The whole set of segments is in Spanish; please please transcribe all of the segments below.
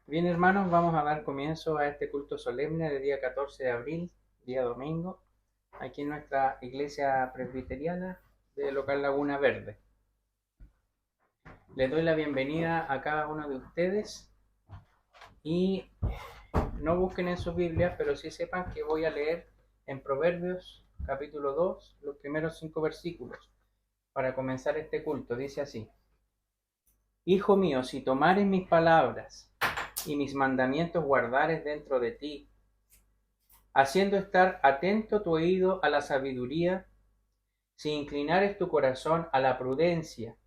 Bien, hermanos, vamos a dar comienzo a este culto solemne del día 14 de abril, día domingo, aquí en nuestra iglesia presbiteriana de local Laguna Verde. Les doy la bienvenida a cada uno de ustedes y no busquen en sus Biblias, pero sí sepan que voy a leer en Proverbios capítulo 2 los primeros 5 versículos para comenzar este culto. Dice así: Hijo mío, si tomares mis palabras y mis mandamientos guardares dentro de ti, haciendo estar atento tu oído a la sabiduría, si inclinares tu corazón a la prudencia,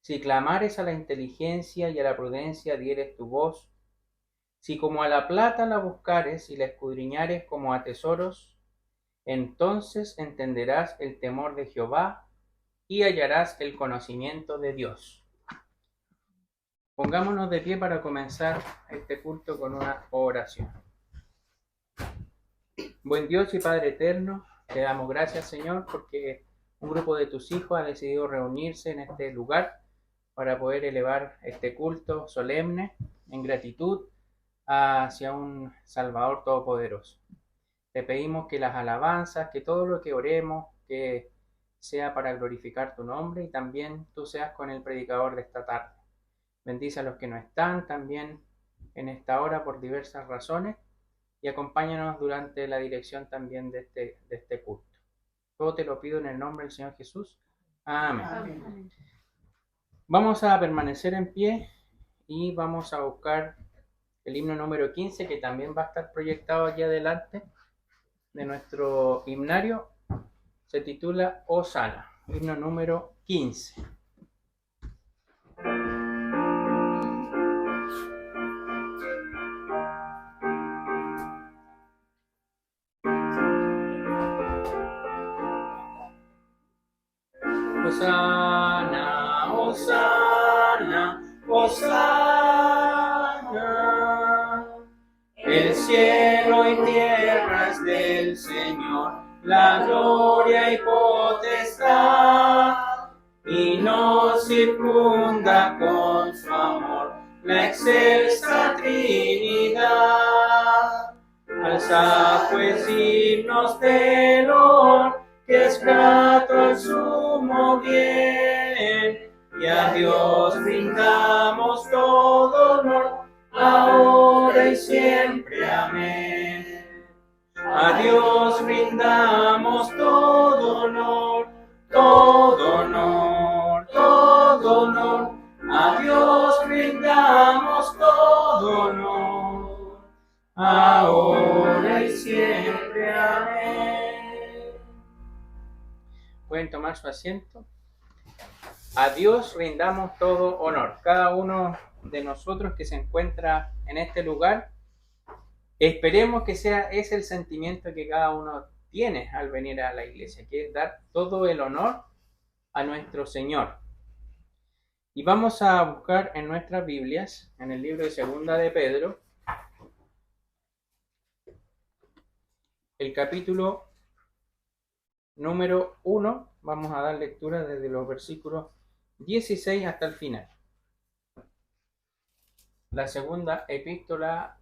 si clamares a la inteligencia y a la prudencia dieres tu voz, si como a la plata la buscares y la escudriñares como a tesoros, entonces entenderás el temor de Jehová y hallarás el conocimiento de Dios. Pongámonos de pie para comenzar este culto con una oración. Buen Dios y Padre eterno, te damos gracias, Señor, porque un grupo de tus hijos ha decidido reunirse en este lugar para poder elevar este culto solemne en gratitud hacia un Salvador todopoderoso. Te pedimos que las alabanzas, que todo lo que oremos, que sea para glorificar tu nombre, y también tú seas con el predicador de esta tarde. Bendice a los que no están también en esta hora por diversas razones, y acompáñanos durante la dirección también de este culto. Todo te lo pido en el nombre del Señor Jesús. Amén. Amén. Vamos a permanecer en pie y vamos a buscar el himno número 15, que también va a estar proyectado aquí adelante de nuestro himnario. Se titula Hosana, himno número 15. Hosana, Hosana, Hosana. El cielo y tierra es del Señor, la gloria y potestad, y nos circunda con su amor la excelsa Trinidad. Alzad pues himnos de honor, que es grato el sumo bien, y a Dios brindamos todo honor, ahora y siempre. Amén. A Dios brindamos todo honor, todo honor, todo honor. A Dios brindamos todo honor, ahora y siempre. Amén. Pueden tomar su asiento. A Dios rindamos todo honor. Cada uno de nosotros que se encuentra en este lugar, esperemos que es el sentimiento que cada uno tiene al venir a la iglesia, que es dar todo el honor a nuestro Señor. Y vamos a buscar en nuestras Biblias, en el libro de Segunda de Pedro, el capítulo número 1. Vamos a dar lectura desde los versículos 16 hasta el final. La segunda epístola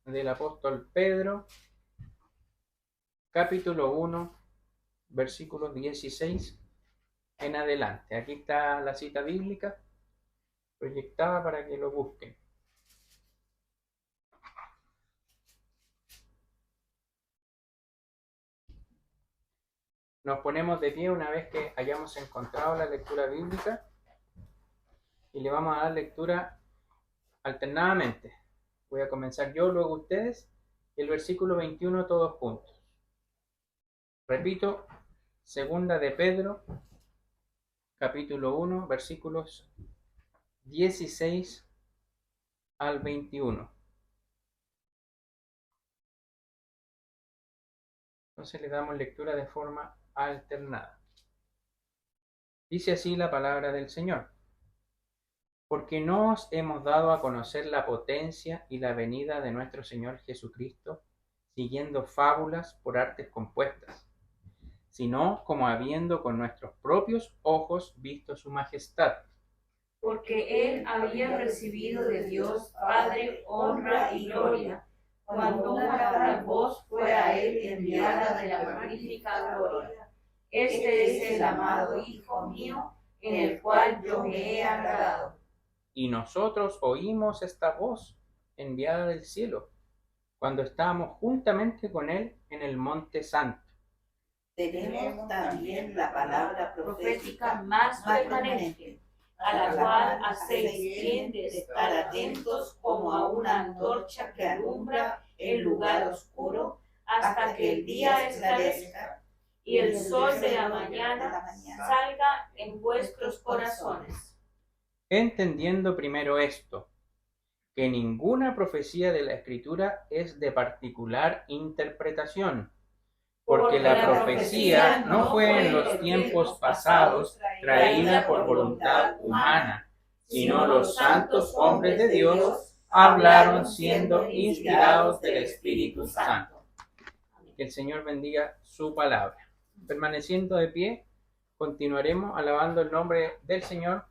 del apóstol Pedro, capítulo 1, versículos 16 en adelante. Aquí está la cita bíblica proyectada para que lo busquen. Nos ponemos de pie una vez que hayamos encontrado la lectura bíblica y le vamos a dar lectura alternadamente. Voy a comenzar yo, luego ustedes, y el versículo 21 todos juntos. Repito, segunda de Pedro, capítulo 1, versículos 16 al 21. Entonces le damos lectura de forma alternada. Dice así la palabra del Señor: Porque no os hemos dado a conocer la potencia y la venida de nuestro Señor Jesucristo, siguiendo fábulas por artes compuestas, sino como habiendo con nuestros propios ojos visto su majestad. porque él había recibido de Dios Padre honra y gloria, cuando una gran voz fue a él enviada de la magnífica gloria. Este es el amado Hijo mío, en el cual yo me he agradado. Y nosotros oímos esta voz enviada del cielo, cuando estábamos juntamente con él en el Monte Santo. Tenemos también la palabra profética más permanente, a la cual hacéis bien de estar atentos como a una antorcha que alumbra el lugar oscuro hasta que el día esclarezca y el sol de la mañana salga en vuestros corazones. Entendiendo primero esto, que ninguna profecía de la Escritura es de particular interpretación, porque la profecía no fue en los tiempos pasados traída por voluntad humana, sino los santos hombres de Dios hablaron siendo inspirados del Espíritu Santo. Que el Señor bendiga su palabra. Permaneciendo de pie, continuaremos alabando el nombre del Señor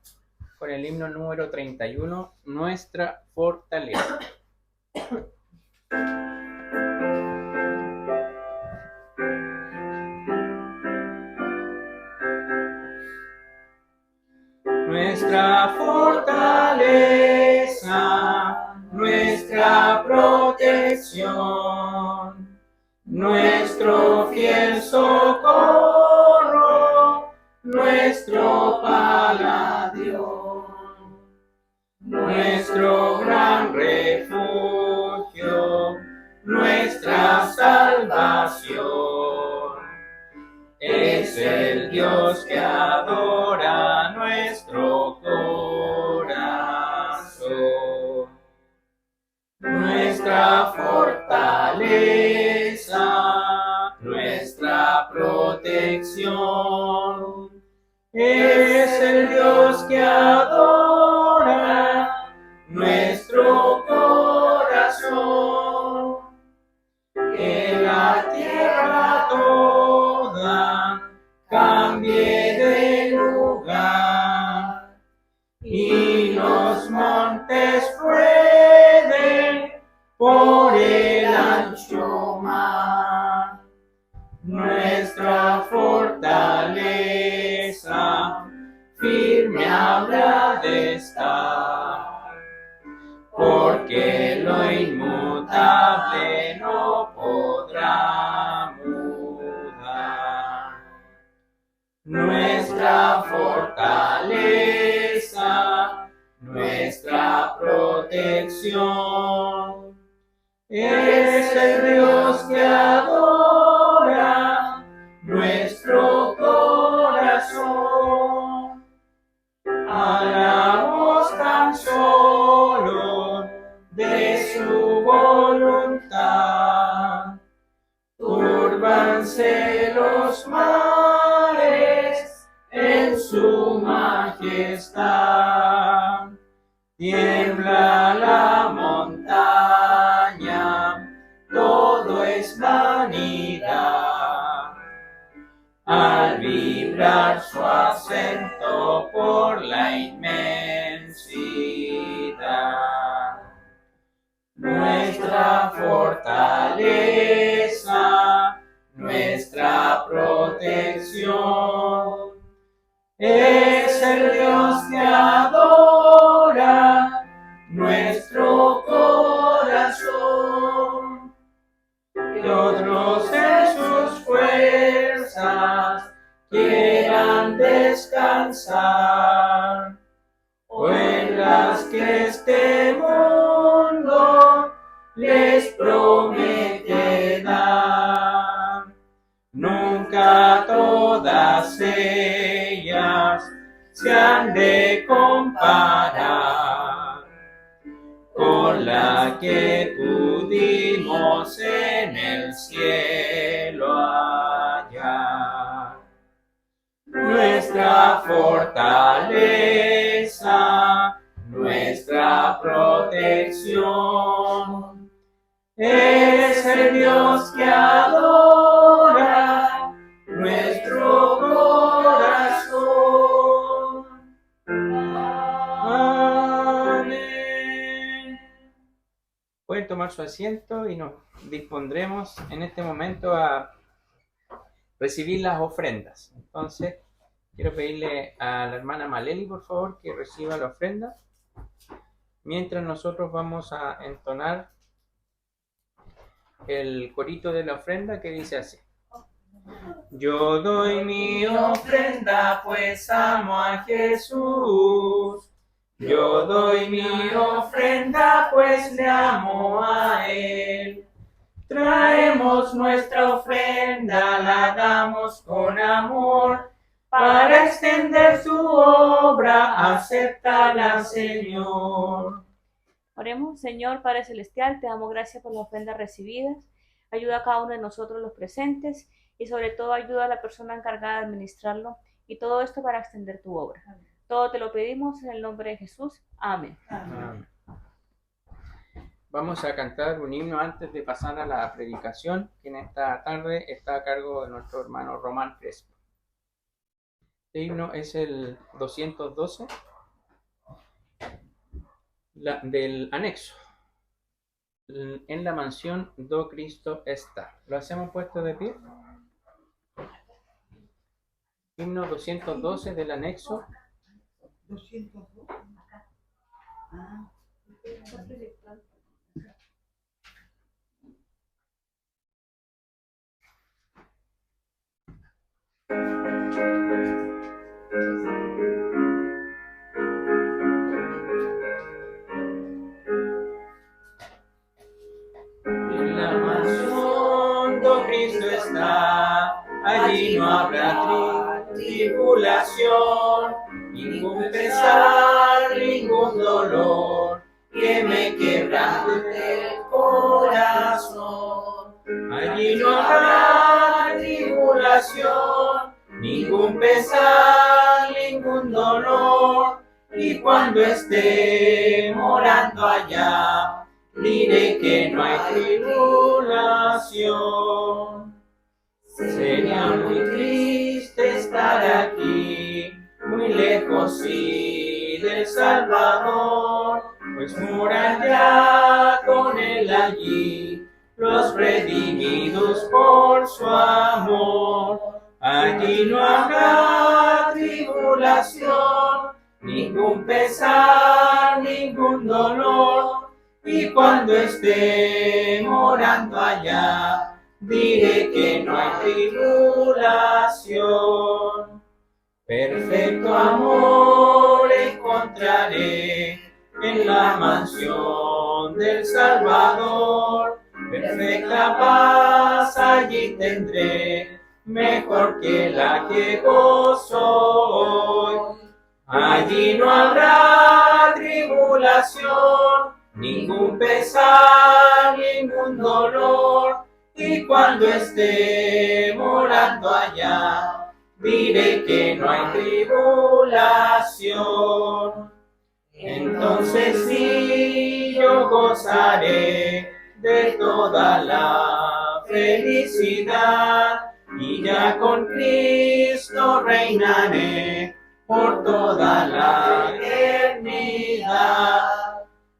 con el himno número 31, Nuestra Fortaleza. Nuestra fortaleza, nuestra protección, nuestro fiel socorro, nuestro paladio, nuestro gran refugio, nuestra salvación. Es el Dios que adora nuestro corazón. Nuestra fortaleza, nuestra protección. Es el Dios que adora nuestro corazón. Que la tierra toda cambie de lugar y los montes rueden por el ancho mar. Nuestra fortaleza firme habrá de estar, porque lo inmutable no podrá mudar. Nuestra fortaleza, nuestra protección, es el Dios que adora nuestro corazón. Hablamos tan solo de su voluntad. Túrbanse los mares en su majestad. Tiembla la montaña, todo es vanidad. Al vibrar su acento por la inmensidad. Nuestra fortaleza, nuestra protección, es el Dios que adora nuestro corazón. Que otros en sus fuerzas quieran descansar, o en las que este mundo les promete dar. Nunca todas ellas se han de comparar con la que pudimos en el cielo hallar. Nuestra fortaleza, nuestra protección, es el Dios que adora nuestro corazón. Pueden tomar su asiento y nos dispondremos en este momento a recibir las ofrendas. Entonces, quiero pedirle a la hermana Maleli, por favor, que reciba la ofrenda, mientras nosotros vamos a entonar el corito de la ofrenda que dice así. Yo doy mi ofrenda, pues amo a Jesús. Yo doy mi ofrenda, pues le amo a Él. Traemos nuestra ofrenda, la damos con amor, para extender su obra, acéptala, Señor. Oremos. Señor Padre Celestial, te damos gracias por las ofrendas recibidas. Ayuda a cada uno de nosotros los presentes y sobre todo ayuda a la persona encargada de administrarlo y todo esto para extender tu obra. Todo te lo pedimos en el nombre de Jesús. Amén. Amén. Vamos a cantar un himno antes de pasar a la predicación, que en esta tarde está a cargo de nuestro hermano Román Crespo. Este himno es el 212 del anexo. En la mansión do Cristo está. ¿Lo hacemos puesto de pie? Himno 212 del anexo. 202. Ah. En la mansión do Cristo está, allí no habrá tribulación, ningún pesar, ningún dolor, que me quebrante el corazón. Allí no habrá tribulación, ningún pesar, ningún dolor, y cuando esté morando allá, diré que no hay tribulación. Sería muy triste estar aquí, muy lejos sí del Salvador, pues moran ya con Él allí los redimidos por su amor. Allí no habrá tribulación, ningún pesar, ningún dolor, y cuando esté morando allá, diré que no hay tribulación. Perfecto amor encontraré en la mansión del Salvador. Perfecta paz allí tendré, mejor que la que gozo hoy. Allí no habrá tribulación, ningún pesar, ningún dolor, y cuando esté morando allá, diré que no hay tribulación. Entonces sí, yo gozaré de toda la felicidad, y ya con Cristo reinaré por toda la eternidad.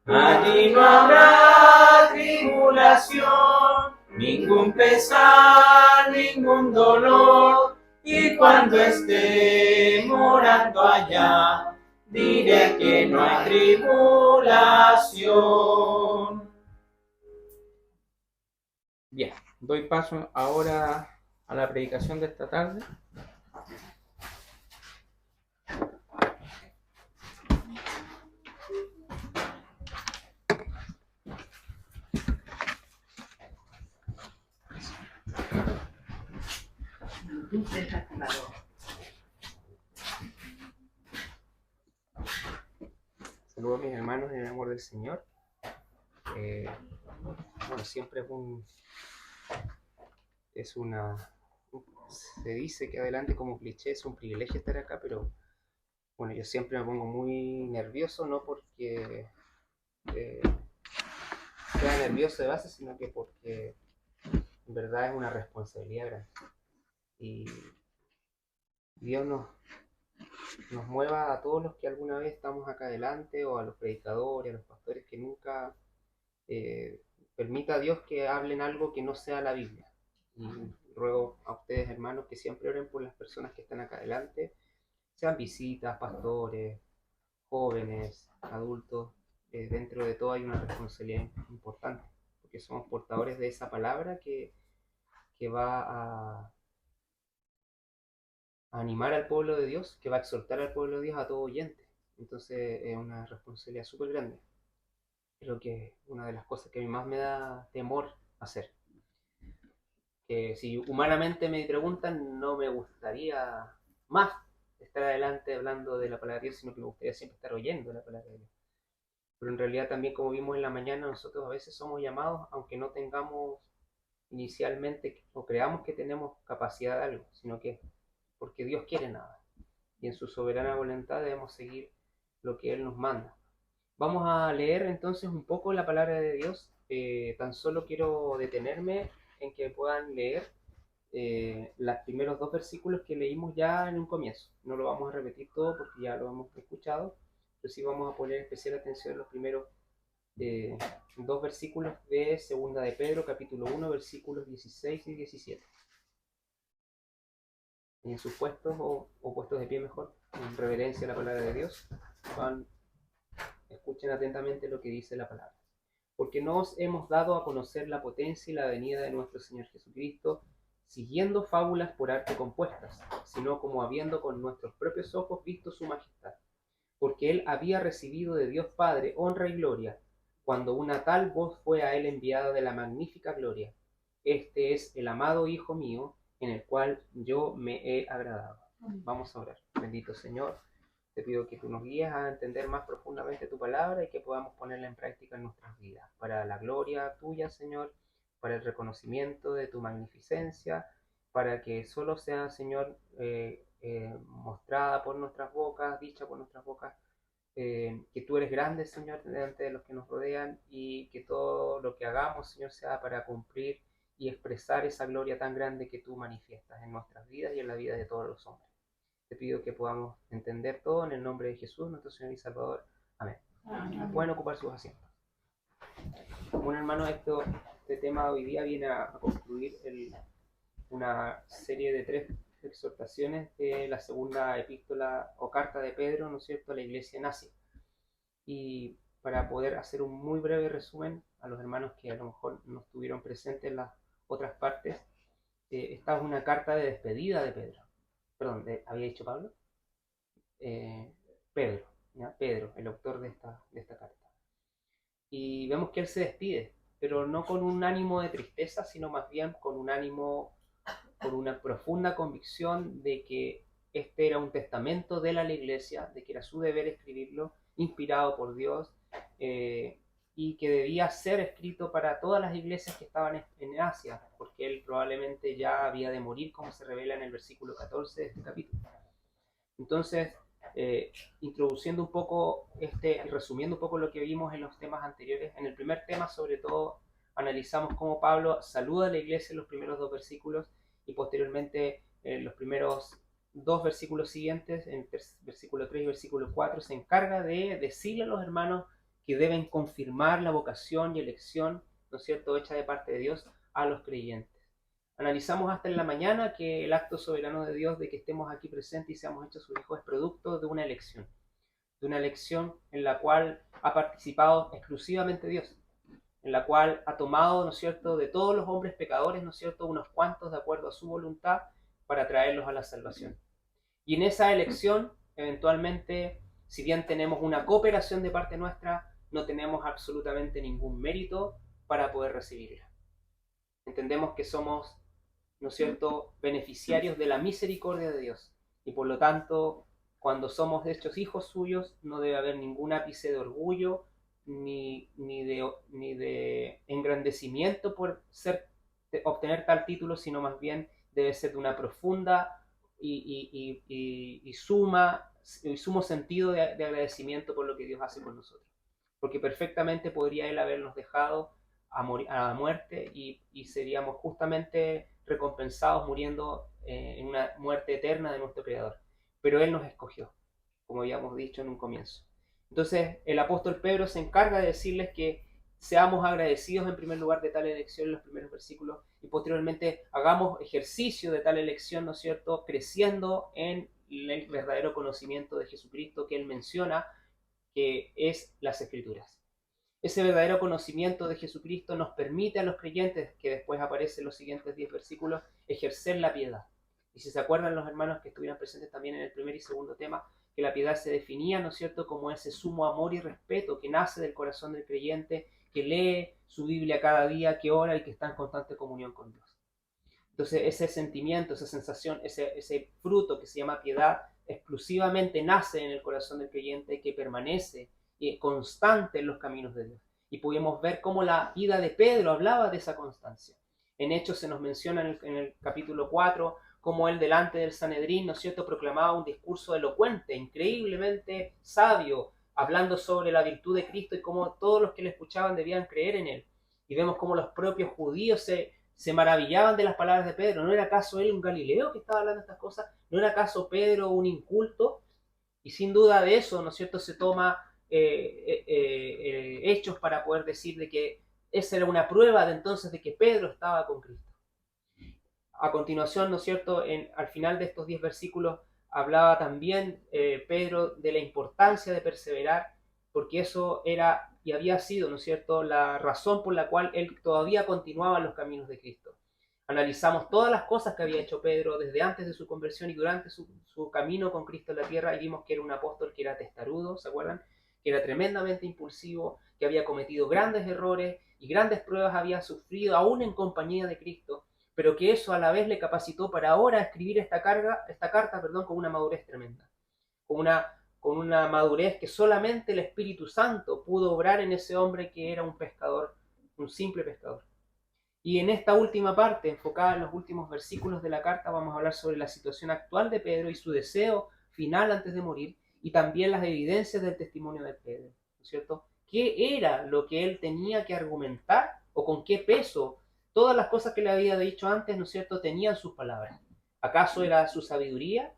Allí no habrá tribulación, ningún pesar, ningún dolor, y cuando esté morando allá, diré que no hay tribulación. Bien, doy paso ahora a la predicación de esta tarde. Saludos a mis hermanos en el amor del Señor. Bueno, siempre se dice que adelante como cliché es un privilegio estar acá, pero bueno, yo siempre me pongo muy nervioso, no porque sea nervioso de base, sino que porque en verdad es una responsabilidad grande. Y Dios nos mueva a todos los que alguna vez estamos acá adelante, o a los predicadores, a los pastores que nunca permita a Dios que hablen algo que no sea la Biblia. Y ruego a ustedes, hermanos, que siempre oren por las personas que están acá adelante, sean visitas, pastores, jóvenes, adultos. Dentro de todo hay una responsabilidad importante, porque somos portadores de esa palabra que va a animar al pueblo de Dios, que va a exhortar al pueblo de Dios a todo oyente. Entonces es una responsabilidad súper grande. Creo que es una de las cosas que a mí más me da temor hacer. Que si humanamente me preguntan, no me gustaría más estar adelante hablando de la palabra de Dios, sino que me gustaría siempre estar oyendo la palabra de Dios. Pero en realidad también, como vimos en la mañana, nosotros a veces somos llamados, aunque no tengamos inicialmente o creamos que tenemos capacidad de algo, sino que porque Dios quiere nada. Y en su soberana voluntad debemos seguir lo que Él nos manda. Vamos a leer entonces un poco la palabra de Dios. Tan solo quiero detenerme en que puedan leer los primeros 2 versículos que leímos ya en un comienzo. No lo vamos a repetir todo porque ya lo hemos escuchado, pero sí vamos a poner especial atención en los primeros 2 versículos de Segunda de Pedro, capítulo 1, versículos 16 y 17. En sus puestos o puestos de pie mejor, en reverencia a la palabra de Dios, escuchen atentamente lo que dice la palabra. Porque no os hemos dado a conocer la potencia y la venida de nuestro Señor Jesucristo, siguiendo fábulas por arte compuestas, sino como habiendo con nuestros propios ojos visto su majestad. Porque él había recibido de Dios Padre honra y gloria, cuando una tal voz fue a él enviada de la magnífica gloria. Este es el amado Hijo mío, en el cual yo me he agradado. Vamos a orar. Bendito Señor, te pido que tú nos guíes a entender más profundamente tu palabra y que podamos ponerla en práctica en nuestras vidas, para la gloria tuya, Señor, para el reconocimiento de tu magnificencia, para que solo sea, Señor, mostrada por nuestras bocas, dicha por nuestras bocas, que tú eres grande, Señor, delante de los que nos rodean, y que todo lo que hagamos, Señor, sea para cumplir y expresar esa gloria tan grande que tú manifiestas en nuestras vidas y en la vida de todos los hombres. Te pido que podamos entender todo en el nombre de Jesús, nuestro Señor y Salvador. Amén. Amén. Pueden ocupar sus asientos. Bueno, hermano, este tema de hoy día viene a concluir una serie de 3 exhortaciones de la segunda epístola o carta de Pedro, ¿no es cierto?, a la iglesia en Asia. Y para poder hacer un muy breve resumen a los hermanos que a lo mejor no estuvieron presentes en las otras partes, esta es una carta de despedida de Pedro. Perdón, ¿había dicho Pablo? Pedro, ¿ya? Pedro, el autor de esta carta. Y vemos que él se despide, pero no con un ánimo de tristeza, sino más bien con un ánimo, con una profunda convicción de que este era un testamento de la iglesia, de que era su deber escribirlo, inspirado por Dios, y que debía ser escrito para todas las iglesias que estaban en Asia, porque él probablemente ya había de morir, como se revela en el versículo 14 de este capítulo. Entonces, introduciendo un poco y resumiendo un poco lo que vimos en los temas anteriores, en el primer tema sobre todo analizamos cómo Pablo saluda a la iglesia en los primeros 2 versículos y posteriormente en los primeros 2 versículos siguientes, en versículo 3 y versículo 4, se encarga de decirle a los hermanos que deben confirmar la vocación y elección, ¿no es cierto?, hecha de parte de Dios a los creyentes. Analizamos hasta en la mañana que el acto soberano de Dios de que estemos aquí presentes y seamos hechos sus hijos es producto de una elección en la cual ha participado exclusivamente Dios, en la cual ha tomado, ¿no es cierto?, de todos los hombres pecadores, ¿no es cierto?, unos cuantos de acuerdo a su voluntad para traerlos a la salvación. Y en esa elección, eventualmente, si bien tenemos una cooperación de parte nuestra, no tenemos absolutamente ningún mérito para poder recibirla. Entendemos que somos, ¿no es cierto?, beneficiarios de la misericordia de Dios. Y por lo tanto, cuando somos hechos hijos suyos, no debe haber ningún ápice de orgullo, ni de engrandecimiento por obtener tal título, sino más bien debe ser de una profunda y sumo sentido de agradecimiento por lo que Dios hace por nosotros. Porque perfectamente podría Él habernos dejado a la muerte y seríamos justamente recompensados muriendo en una muerte eterna de nuestro Creador. Pero Él nos escogió, como habíamos dicho en un comienzo. Entonces el apóstol Pedro se encarga de decirles que seamos agradecidos en primer lugar de tal elección en los primeros versículos y posteriormente hagamos ejercicio de tal elección, ¿no es cierto?, creciendo en el verdadero conocimiento de Jesucristo que él menciona, que es las Escrituras. Ese verdadero conocimiento de Jesucristo nos permite a los creyentes, que después aparece en los siguientes 10 versículos, ejercer la piedad. Y si se acuerdan los hermanos que estuvieron presentes también en el primer y segundo tema, que la piedad se definía, ¿no es cierto?, como ese sumo amor y respeto que nace del corazón del creyente, que lee su Biblia cada día, que ora y que está en constante comunión con Dios. Entonces ese sentimiento, esa sensación, ese fruto que se llama piedad, exclusivamente nace en el corazón del creyente que permanece constante en los caminos de Dios. Y pudimos ver cómo la vida de Pedro hablaba de esa constancia. En Hechos se nos menciona en el capítulo 4 cómo él delante del Sanedrín, ¿no es cierto?, proclamaba un discurso elocuente, increíblemente sabio, hablando sobre la virtud de Cristo y cómo todos los que le escuchaban debían creer en él. Y vemos cómo los propios judíos se maravillaban de las palabras de Pedro. ¿No era acaso él un Galileo que estaba hablando de estas cosas? ¿No era acaso Pedro un inculto? Y sin duda de eso, ¿no es cierto?, se toma hechos para poder decir de que esa era una prueba de entonces de que Pedro estaba con Cristo. A continuación, ¿no es cierto?, al final de estos 10 versículos hablaba también Pedro de la importancia de perseverar, porque eso era y había sido, ¿no es cierto?, la razón por la cual él todavía continuaba en los caminos de Cristo. Analizamos todas las cosas que había hecho Pedro desde antes de su conversión y durante su camino con Cristo en la tierra, y vimos que era un apóstol que era testarudo, ¿se acuerdan?, que era tremendamente impulsivo, que había cometido grandes errores y grandes pruebas había sufrido aún en compañía de Cristo, pero que eso a la vez le capacitó para ahora escribir esta carta con una madurez tremenda, con una madurez que solamente el Espíritu Santo pudo obrar en ese hombre que era un pescador, un simple pescador. Y en esta última parte, enfocada en los últimos versículos de la carta, vamos a hablar sobre la situación actual de Pedro y su deseo final antes de morir, y también las evidencias del testimonio de Pedro, ¿no es cierto? ¿Qué era lo que él tenía que argumentar o con qué peso todas las cosas que le había dicho antes, ¿no es cierto?, tenían sus palabras? ¿Acaso era su sabiduría?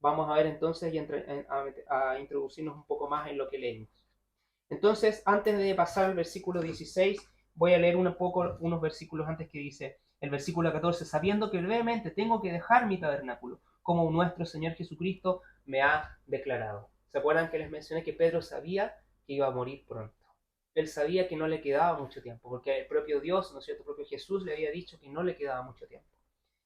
Vamos a ver entonces y a introducirnos un poco más en lo que leímos. Entonces, antes de pasar al versículo 16, voy a leer unos versículos antes que dice, el versículo 14, sabiendo que brevemente tengo que dejar mi tabernáculo, como nuestro Señor Jesucristo me ha declarado. ¿Se acuerdan que les mencioné que Pedro sabía que iba a morir pronto? Él sabía que no le quedaba mucho tiempo, porque el propio Dios, ¿no es cierto?, el propio Jesús le había dicho que no le quedaba mucho tiempo.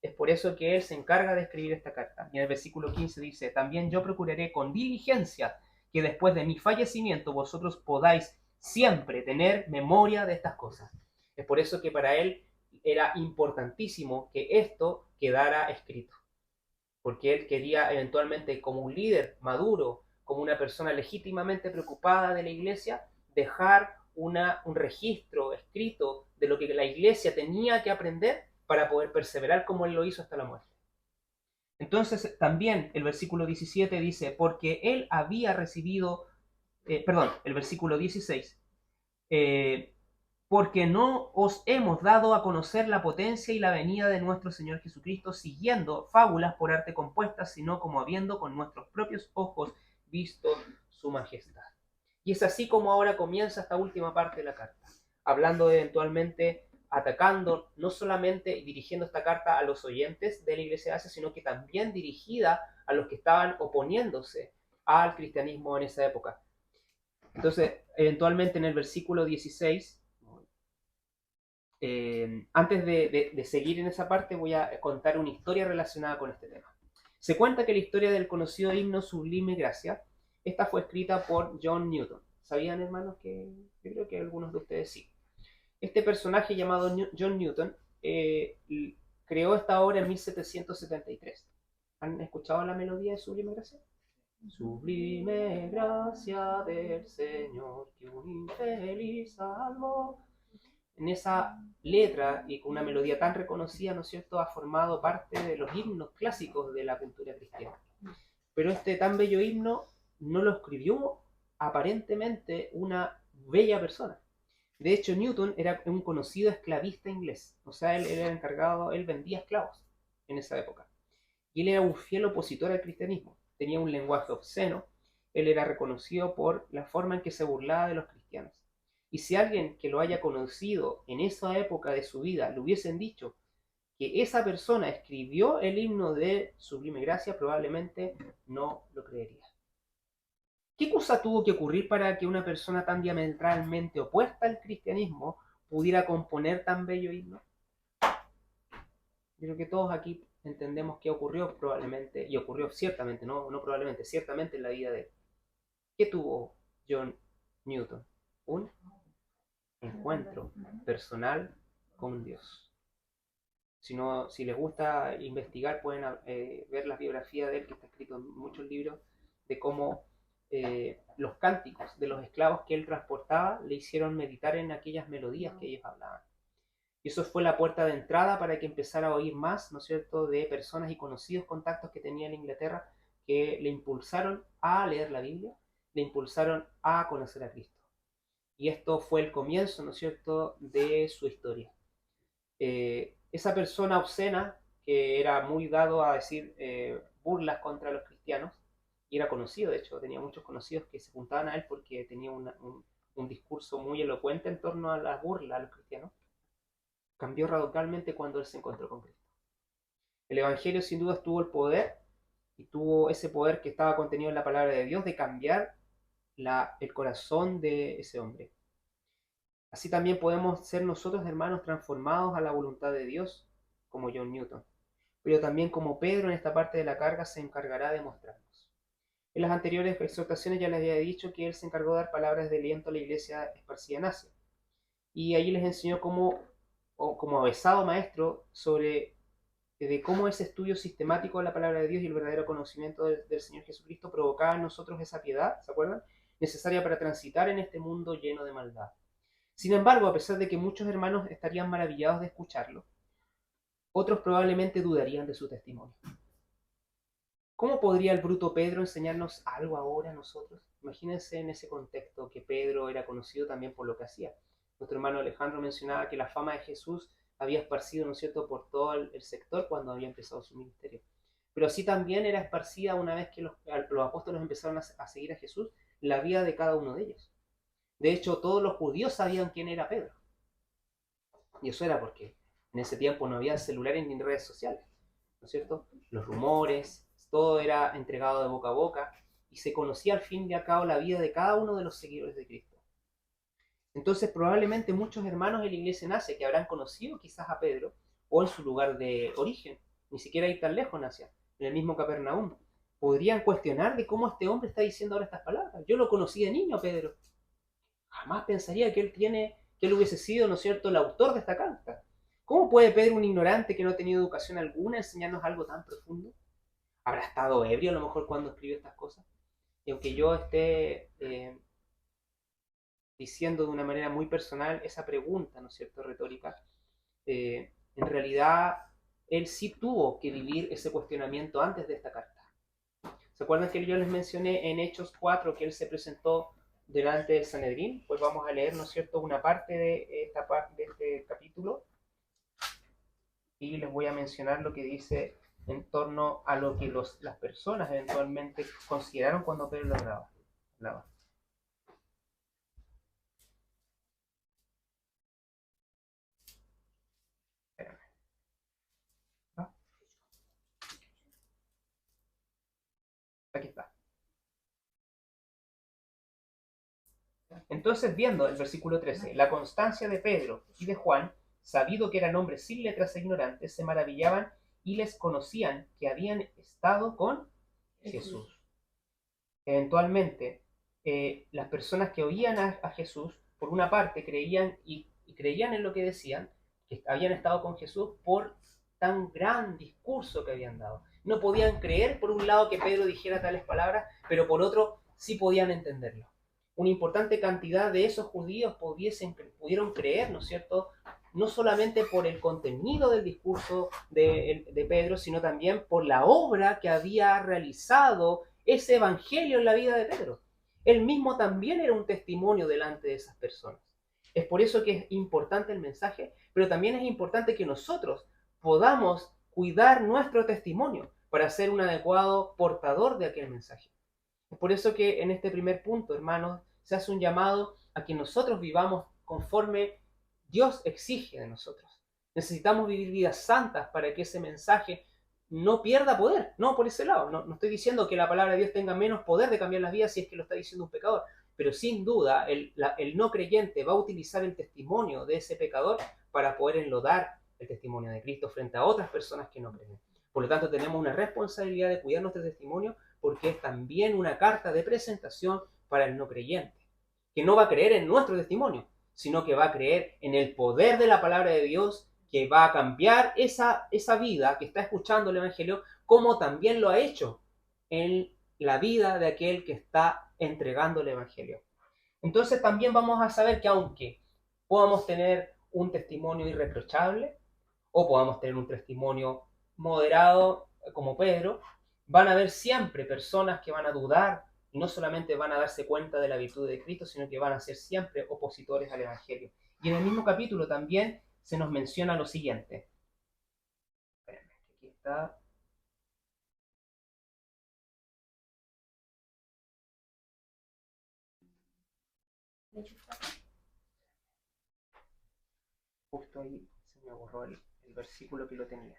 Es por eso que él se encarga de escribir esta carta. Y en el versículo 15 dice, también yo procuraré con diligencia que después de mi fallecimiento vosotros podáis siempre tener memoria de estas cosas. Es por eso que para él era importantísimo que esto quedara escrito, porque él quería eventualmente, como un líder maduro, como una persona legítimamente preocupada de la iglesia, dejar un registro escrito de lo que la iglesia tenía que aprender para poder perseverar como él lo hizo hasta la muerte. Entonces también el versículo 17 dice, porque él había recibido, el versículo 16, porque no os hemos dado a conocer la potencia y la venida de nuestro Señor Jesucristo siguiendo fábulas por arte compuestas, sino como habiendo con nuestros propios ojos visto su majestad. Y es así como ahora comienza esta última parte de la carta, hablando eventualmente, atacando, no solamente dirigiendo esta carta a los oyentes de la iglesia de Asia, sino que también dirigida a los que estaban oponiéndose al cristianismo en esa época. Entonces, eventualmente en el versículo 16, antes de seguir en esa parte, voy a contar una historia relacionada con este tema. Se cuenta que la historia del conocido himno Sublime Gracia, esta fue escrita por John Newton. ¿Sabían, hermanos, que yo creo que algunos de ustedes sí? Este personaje llamado John Newton creó esta obra en 1773. ¿Han escuchado la melodía de Sublime Gracia? Sublime gracia del Señor que un infeliz salvó. En esa letra y con una melodía tan reconocida, ¿no es cierto?, ha formado parte de los himnos clásicos de la cultura cristiana. Pero este tan bello himno no lo escribió aparentemente una bella persona. De hecho, Newton era un conocido esclavista inglés. O sea, él era encargado, él vendía esclavos en esa época. Y él era un fiel opositor al cristianismo. Tenía un lenguaje obsceno. Él era reconocido por la forma en que se burlaba de los cristianos. Y si alguien que lo haya conocido en esa época de su vida le hubiesen dicho que esa persona escribió el himno de Sublime Gracia, probablemente no lo creería. ¿Qué cosa tuvo que ocurrir para que una persona tan diametralmente opuesta al cristianismo pudiera componer tan bello himno? Yo creo que todos aquí entendemos qué ocurrió probablemente, y ocurrió ciertamente, no probablemente, ciertamente en la vida de él. ¿Qué tuvo John Newton? Un encuentro personal con Dios. Si les gusta investigar, pueden ver la biografía de él, que está escrito en muchos libros, de cómo los cánticos de los esclavos que él transportaba le hicieron meditar en aquellas melodías que ellos hablaban. Y eso fue la puerta de entrada para que empezara a oír más, ¿no es cierto?, de personas y conocidos contactos que tenía en Inglaterra que le impulsaron a leer la Biblia, le impulsaron a conocer a Cristo. Y esto fue el comienzo, ¿no es cierto?, de su historia. Esa persona obscena, que era muy dado a decir burlas contra los cristianos, y era conocido, de hecho, tenía muchos conocidos que se juntaban a él porque tenía un discurso muy elocuente en torno a la burla a los cristianos, cambió radicalmente cuando él se encontró con Cristo. El Evangelio sin duda tuvo el poder, y tuvo ese poder que estaba contenido en la palabra de Dios, de cambiar el corazón de ese hombre. Así también podemos ser nosotros, hermanos, transformados a la voluntad de Dios, como John Newton. Pero también como Pedro en esta parte de la carga se encargará de mostrarnos. En las anteriores exhortaciones ya les había dicho que él se encargó de dar palabras de aliento a la iglesia esparcida en Asia. Y allí les enseñó como avesado maestro de cómo ese estudio sistemático de la palabra de Dios y el verdadero conocimiento del Señor Jesucristo provocaba en nosotros esa piedad, ¿se acuerdan?, necesaria para transitar en este mundo lleno de maldad. Sin embargo, a pesar de que muchos hermanos estarían maravillados de escucharlo, otros probablemente dudarían de su testimonio. ¿Cómo podría el bruto Pedro enseñarnos algo ahora a nosotros? Imagínense en ese contexto que Pedro era conocido también por lo que hacía. Nuestro hermano Alejandro mencionaba que la fama de Jesús había esparcido, ¿no es cierto?, por todo el sector cuando había empezado su ministerio. Pero así también era esparcida, una vez que los apóstoles empezaron a seguir a Jesús, la vida de cada uno de ellos. De hecho, todos los judíos sabían quién era Pedro. Y eso era porque en ese tiempo no había celulares ni redes sociales, ¿no es cierto? Los rumores, todo era entregado de boca a boca y se conocía al fin y al cabo la vida de cada uno de los seguidores de Cristo. Entonces probablemente muchos hermanos de la iglesia en Asia que habrán conocido quizás a Pedro o en su lugar de origen, ni siquiera ir tan lejos en Asia, en el mismo Capernaum, podrían cuestionar de cómo este hombre está diciendo ahora estas palabras. Yo lo conocí de niño, Pedro. Jamás pensaría que él hubiese sido, ¿no es cierto?, el autor de esta carta. ¿Cómo puede Pedro, un ignorante que no ha tenido educación alguna, enseñarnos algo tan profundo? ¿Habrá estado ebrio a lo mejor cuando escribió estas cosas? Y aunque yo esté diciendo de una manera muy personal esa pregunta, ¿no es cierto?, retórica, en realidad él sí tuvo que vivir ese cuestionamiento antes de esta carta. ¿Se acuerdan que yo les mencioné en Hechos 4 que él se presentó delante del Sanedrín? Pues vamos a leer, ¿no es cierto?, una parte de este capítulo, y les voy a mencionar lo que dice en torno a lo que las personas eventualmente consideraron cuando Pedro lo hablaba. Aquí está. Entonces, viendo el versículo 13, la constancia de Pedro y de Juan, sabido que eran hombres sin letras e ignorantes, se maravillaban y les conocían que habían estado con Jesús. Eventualmente, las personas que oían a Jesús, por una parte, creían en lo que decían, que habían estado con Jesús por tan gran discurso que habían dado. No podían creer, por un lado, que Pedro dijera tales palabras, pero por otro, sí podían entenderlo. Una importante cantidad de esos judíos pudieron creer, ¿no es cierto?, no solamente por el contenido del discurso de Pedro, sino también por la obra que había realizado ese evangelio en la vida de Pedro. Él mismo también era un testimonio delante de esas personas. Es por eso que es importante el mensaje, pero también es importante que nosotros podamos cuidar nuestro testimonio para ser un adecuado portador de aquel mensaje. Es por eso que en este primer punto, hermanos, se hace un llamado a que nosotros vivamos conforme Dios exige de nosotros. Necesitamos vivir vidas santas para que ese mensaje no pierda poder. No, por ese lado. No estoy diciendo que la palabra de Dios tenga menos poder de cambiar las vidas si es que lo está diciendo un pecador. Pero sin duda, el no creyente va a utilizar el testimonio de ese pecador para poder enlodar el testimonio de Cristo frente a otras personas que no creen. Por lo tanto, tenemos una responsabilidad de cuidar nuestro testimonio, porque es también una carta de presentación para el no creyente, que no va a creer en nuestro testimonio, sino que va a creer en el poder de la palabra de Dios, que va a cambiar esa vida que está escuchando el Evangelio, como también lo ha hecho en la vida de aquel que está entregando el Evangelio. Entonces también vamos a saber que aunque podamos tener un testimonio irreprochable, o podamos tener un testimonio moderado como Pedro, van a haber siempre personas que van a dudar y no solamente van a darse cuenta de la virtud de Cristo, sino que van a ser siempre opositores al Evangelio. Y en el mismo capítulo también se nos menciona lo siguiente. Espérenme, aquí está. Justo ahí se me borró el versículo que lo tenía.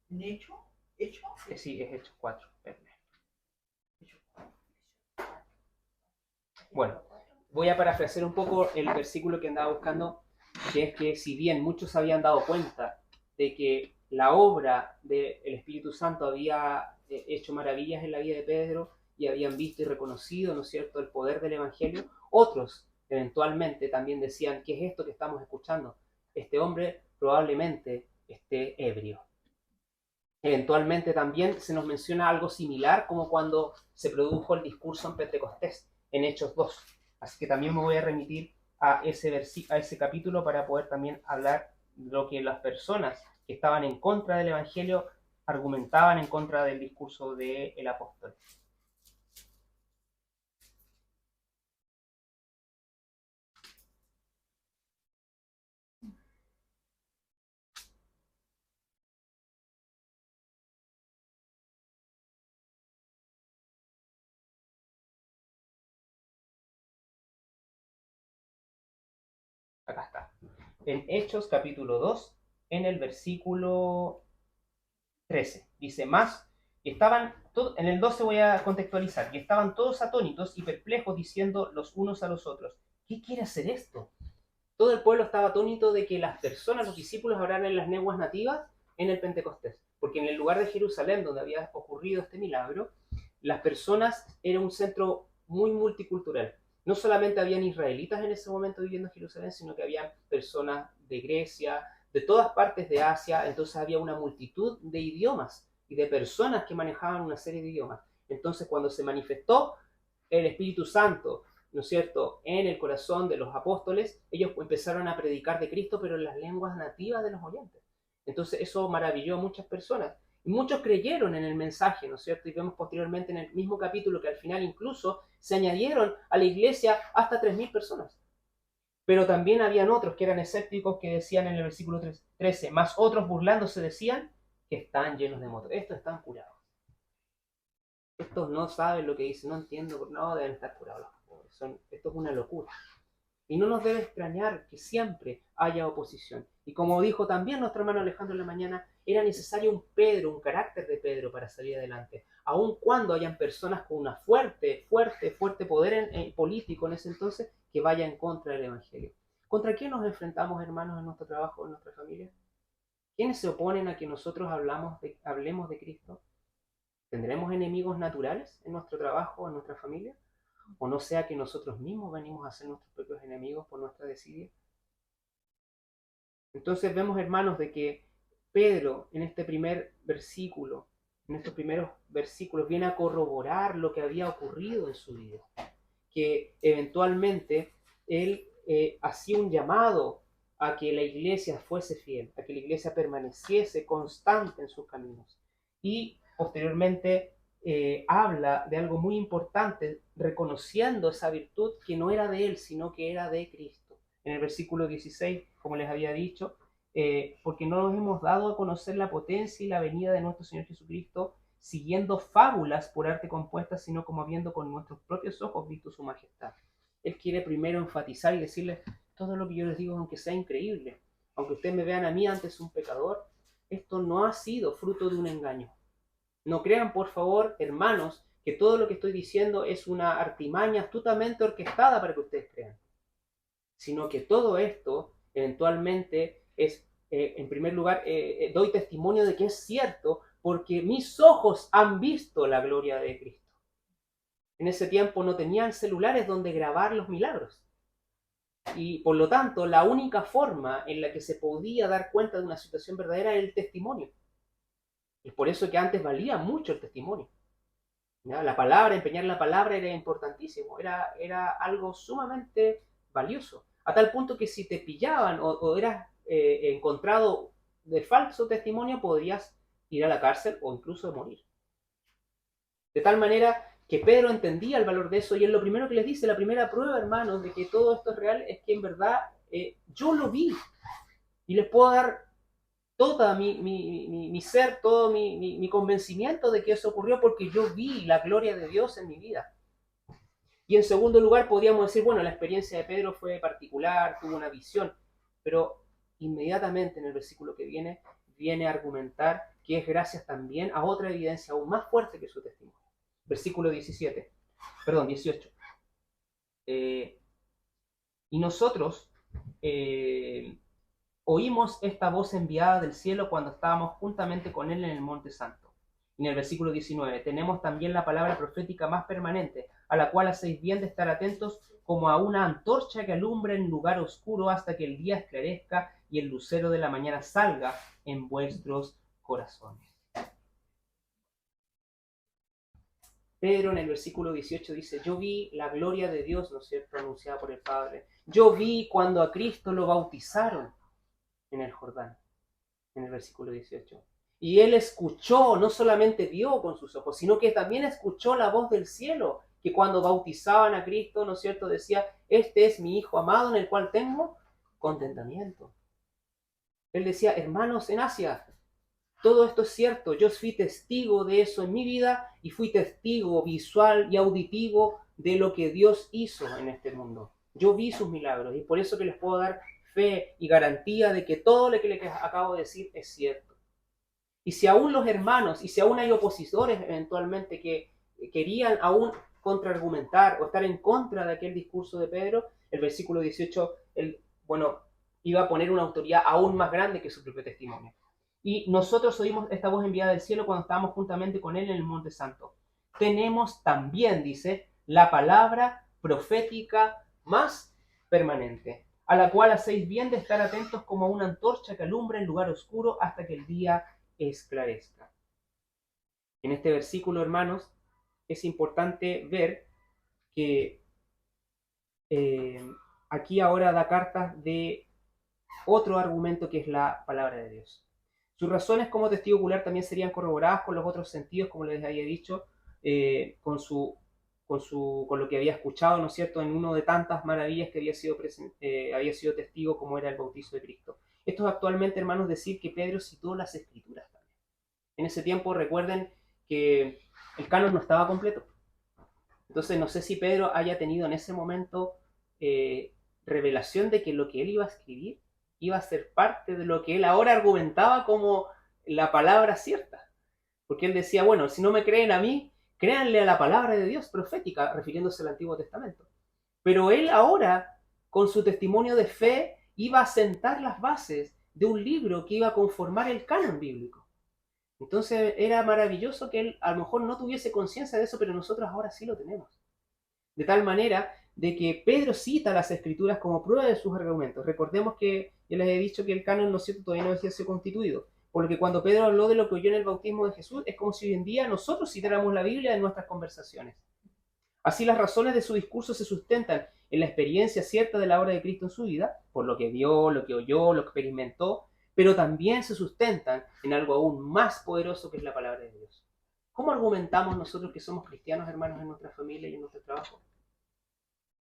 ¿En hecho? ¿Hecho? Sí, es Hechos 4. Bueno, voy a parafrasear un poco el versículo que andaba buscando, que es que si bien muchos habían dado cuenta de que la obra del Espíritu Santo había hecho maravillas en la vida de Pedro y habían visto y reconocido, ¿no es cierto?, el poder del Evangelio, otros eventualmente también decían, ¿qué es esto que estamos escuchando? Este hombre probablemente esté ebrio. Eventualmente también se nos menciona algo similar como cuando se produjo el discurso en Pentecostés, en Hechos 2. Así que también me voy a remitir a ese capítulo para poder también hablar de lo que las personas que estaban en contra del Evangelio argumentaban en contra del discurso del apóstol. Acá está. En Hechos capítulo 2, en el versículo 13. Dice, más, en el 12 voy a contextualizar, y estaban todos atónitos y perplejos diciendo los unos a los otros, ¿qué quiere hacer esto? Todo el pueblo estaba atónito de que las personas, los discípulos, hablaran en las lenguas nativas en el Pentecostés, porque en el lugar de Jerusalén donde había ocurrido este milagro, las personas eran un centro muy multicultural. No solamente habían israelitas en ese momento viviendo en Jerusalén, sino que había personas de Grecia, de todas partes de Asia. Entonces había una multitud de idiomas y de personas que manejaban una serie de idiomas. Entonces cuando se manifestó el Espíritu Santo, ¿no es cierto?, en el corazón de los apóstoles, ellos empezaron a predicar de Cristo, pero en las lenguas nativas de los oyentes. Entonces eso maravilló a muchas personas. Y muchos creyeron en el mensaje, ¿no es cierto? Y vemos posteriormente en el mismo capítulo que al final incluso se añadieron a la iglesia hasta 3.000 personas. Pero también habían otros que eran escépticos que decían en el versículo 13, más otros burlándose decían que están llenos de motos. Estos están curados. Estos no saben lo que dicen, no entiendo, no deben estar curados. Esto es una locura. Y no nos debe extrañar que siempre haya oposición. Y como dijo también nuestro hermano Alejandro en la mañana, era necesario un Pedro, un carácter de Pedro para salir adelante. Aun cuando hayan personas con una fuerte poder político en ese entonces que vaya en contra del Evangelio. ¿Contra quién nos enfrentamos, hermanos, en nuestro trabajo, en nuestra familia? ¿Quiénes se oponen a que nosotros hablemos de Cristo? ¿Tendremos enemigos naturales en nuestro trabajo, en nuestra familia? ¿O no sea que nosotros mismos venimos a ser nuestros propios enemigos por nuestra desidia? Entonces vemos, hermanos, de que Pedro en este primer versículo, en estos primeros versículos, viene a corroborar lo que había ocurrido en su vida. Que eventualmente él hacía un llamado a que la iglesia fuese fiel, a que la iglesia permaneciese constante en sus caminos. Y posteriormente habla de algo muy importante, reconociendo esa virtud que no era de él, sino que era de Cristo. En el versículo 16 como les había dicho, porque no nos hemos dado a conocer la potencia y la venida de nuestro Señor Jesucristo siguiendo fábulas por arte compuesta, sino como habiendo con nuestros propios ojos visto su majestad. Él quiere primero enfatizar y decirles, todo lo que yo les digo, aunque sea increíble, aunque ustedes me vean a mí antes un pecador, esto no ha sido fruto de un engaño. No crean, por favor, hermanos, que todo lo que estoy diciendo es una artimaña astutamente orquestada para que ustedes crean, sino que todo esto eventualmente es, en primer lugar, doy testimonio de que es cierto porque mis ojos han visto la gloria de Cristo. En ese tiempo no tenían celulares donde grabar los milagros. Y por lo tanto, la única forma en la que se podía dar cuenta de una situación verdadera era el testimonio. Es por eso que antes valía mucho el testimonio. ¿Ya? La palabra, empeñar la palabra era importantísimo, era algo sumamente valioso. A tal punto que si te pillaban o eras encontrado de falso testimonio, podrías ir a la cárcel o incluso morir. De tal manera que Pedro entendía el valor de eso, y es lo primero que les dice, la primera prueba, hermanos, de que todo esto es real, es que en verdad yo lo vi, y les puedo dar todo mi ser, todo mi convencimiento de que eso ocurrió porque yo vi la gloria de Dios en mi vida. Y en segundo lugar podríamos decir, bueno, la experiencia de Pedro fue particular, tuvo una visión, pero inmediatamente en el versículo que viene a argumentar que es gracias también a otra evidencia aún más fuerte que su testimonio. Versículo 18. Y nosotros oímos esta voz enviada del cielo cuando estábamos juntamente con él en el Monte Santo. En el versículo 19, tenemos también la palabra profética más permanente, a la cual hacéis bien de estar atentos como a una antorcha que alumbra en lugar oscuro hasta que el día esclarezca y el lucero de la mañana salga en vuestros corazones. Pedro en el versículo 18 dice, yo vi la gloria de Dios, ¿no es cierto?, anunciada por el Padre. Yo vi cuando a Cristo lo bautizaron en el Jordán, en el versículo 18. Y él escuchó, no solamente vio con sus ojos, sino que también escuchó la voz del cielo, que cuando bautizaban a Cristo, ¿no es cierto?, decía, este es mi Hijo amado en el cual tengo contentamiento. Él decía, hermanos en Asia, todo esto es cierto, yo fui testigo de eso en mi vida y fui testigo visual y auditivo de lo que Dios hizo en este mundo. Yo vi sus milagros y por eso que les puedo dar fe y garantía de que todo lo que les acabo de decir es cierto. Y si aún los hermanos, y si aún hay opositores eventualmente que querían aún contraargumentar o estar en contra de aquel discurso de Pedro, el versículo 18, iba a poner una autoridad aún más grande que su propio testimonio. Y nosotros oímos esta voz enviada del cielo cuando estábamos juntamente con él en el Monte Santo. Tenemos también, dice, la palabra profética más permanente, a la cual hacéis bien de estar atentos como a una antorcha que alumbra en lugar oscuro hasta que el día esclarezca. En este versículo, hermanos, es importante ver que aquí ahora da cartas de otro argumento que es la palabra de Dios. Sus razones como testigo ocular también serían corroboradas con los otros sentidos, como les había dicho, con lo que había escuchado, ¿no es cierto?, en uno de tantas maravillas que había sido testigo, como era el bautizo de Cristo. Esto es actualmente, hermanos, decir que Pedro citó las Escrituras también. En ese tiempo, recuerden que el canon no estaba completo. Entonces, no sé si Pedro haya tenido en ese momento revelación de que lo que él iba a escribir iba a ser parte de lo que él ahora argumentaba como la palabra cierta. Porque él decía, bueno, si no me creen a mí, créanle a la palabra de Dios profética, refiriéndose al Antiguo Testamento. Pero él ahora, con su testimonio de fe, iba a sentar las bases de un libro que iba a conformar el canon bíblico. Entonces era maravilloso que él a lo mejor no tuviese conciencia de eso, pero nosotros ahora sí lo tenemos. De tal manera de que Pedro cita las Escrituras como prueba de sus argumentos. Recordemos que yo les he dicho que el canon, ¿no es cierto?, todavía no había sido constituido. Por lo que cuando Pedro habló de lo que oyó en el bautismo de Jesús, es como si hoy en día nosotros citáramos la Biblia en nuestras conversaciones. Así las razones de su discurso se sustentan en la experiencia cierta de la obra de Cristo en su vida, por lo que vio, lo que oyó, lo que experimentó, pero también se sustentan en algo aún más poderoso que es la palabra de Dios. ¿Cómo argumentamos nosotros que somos cristianos, hermanos, en nuestra familia y en nuestro trabajo?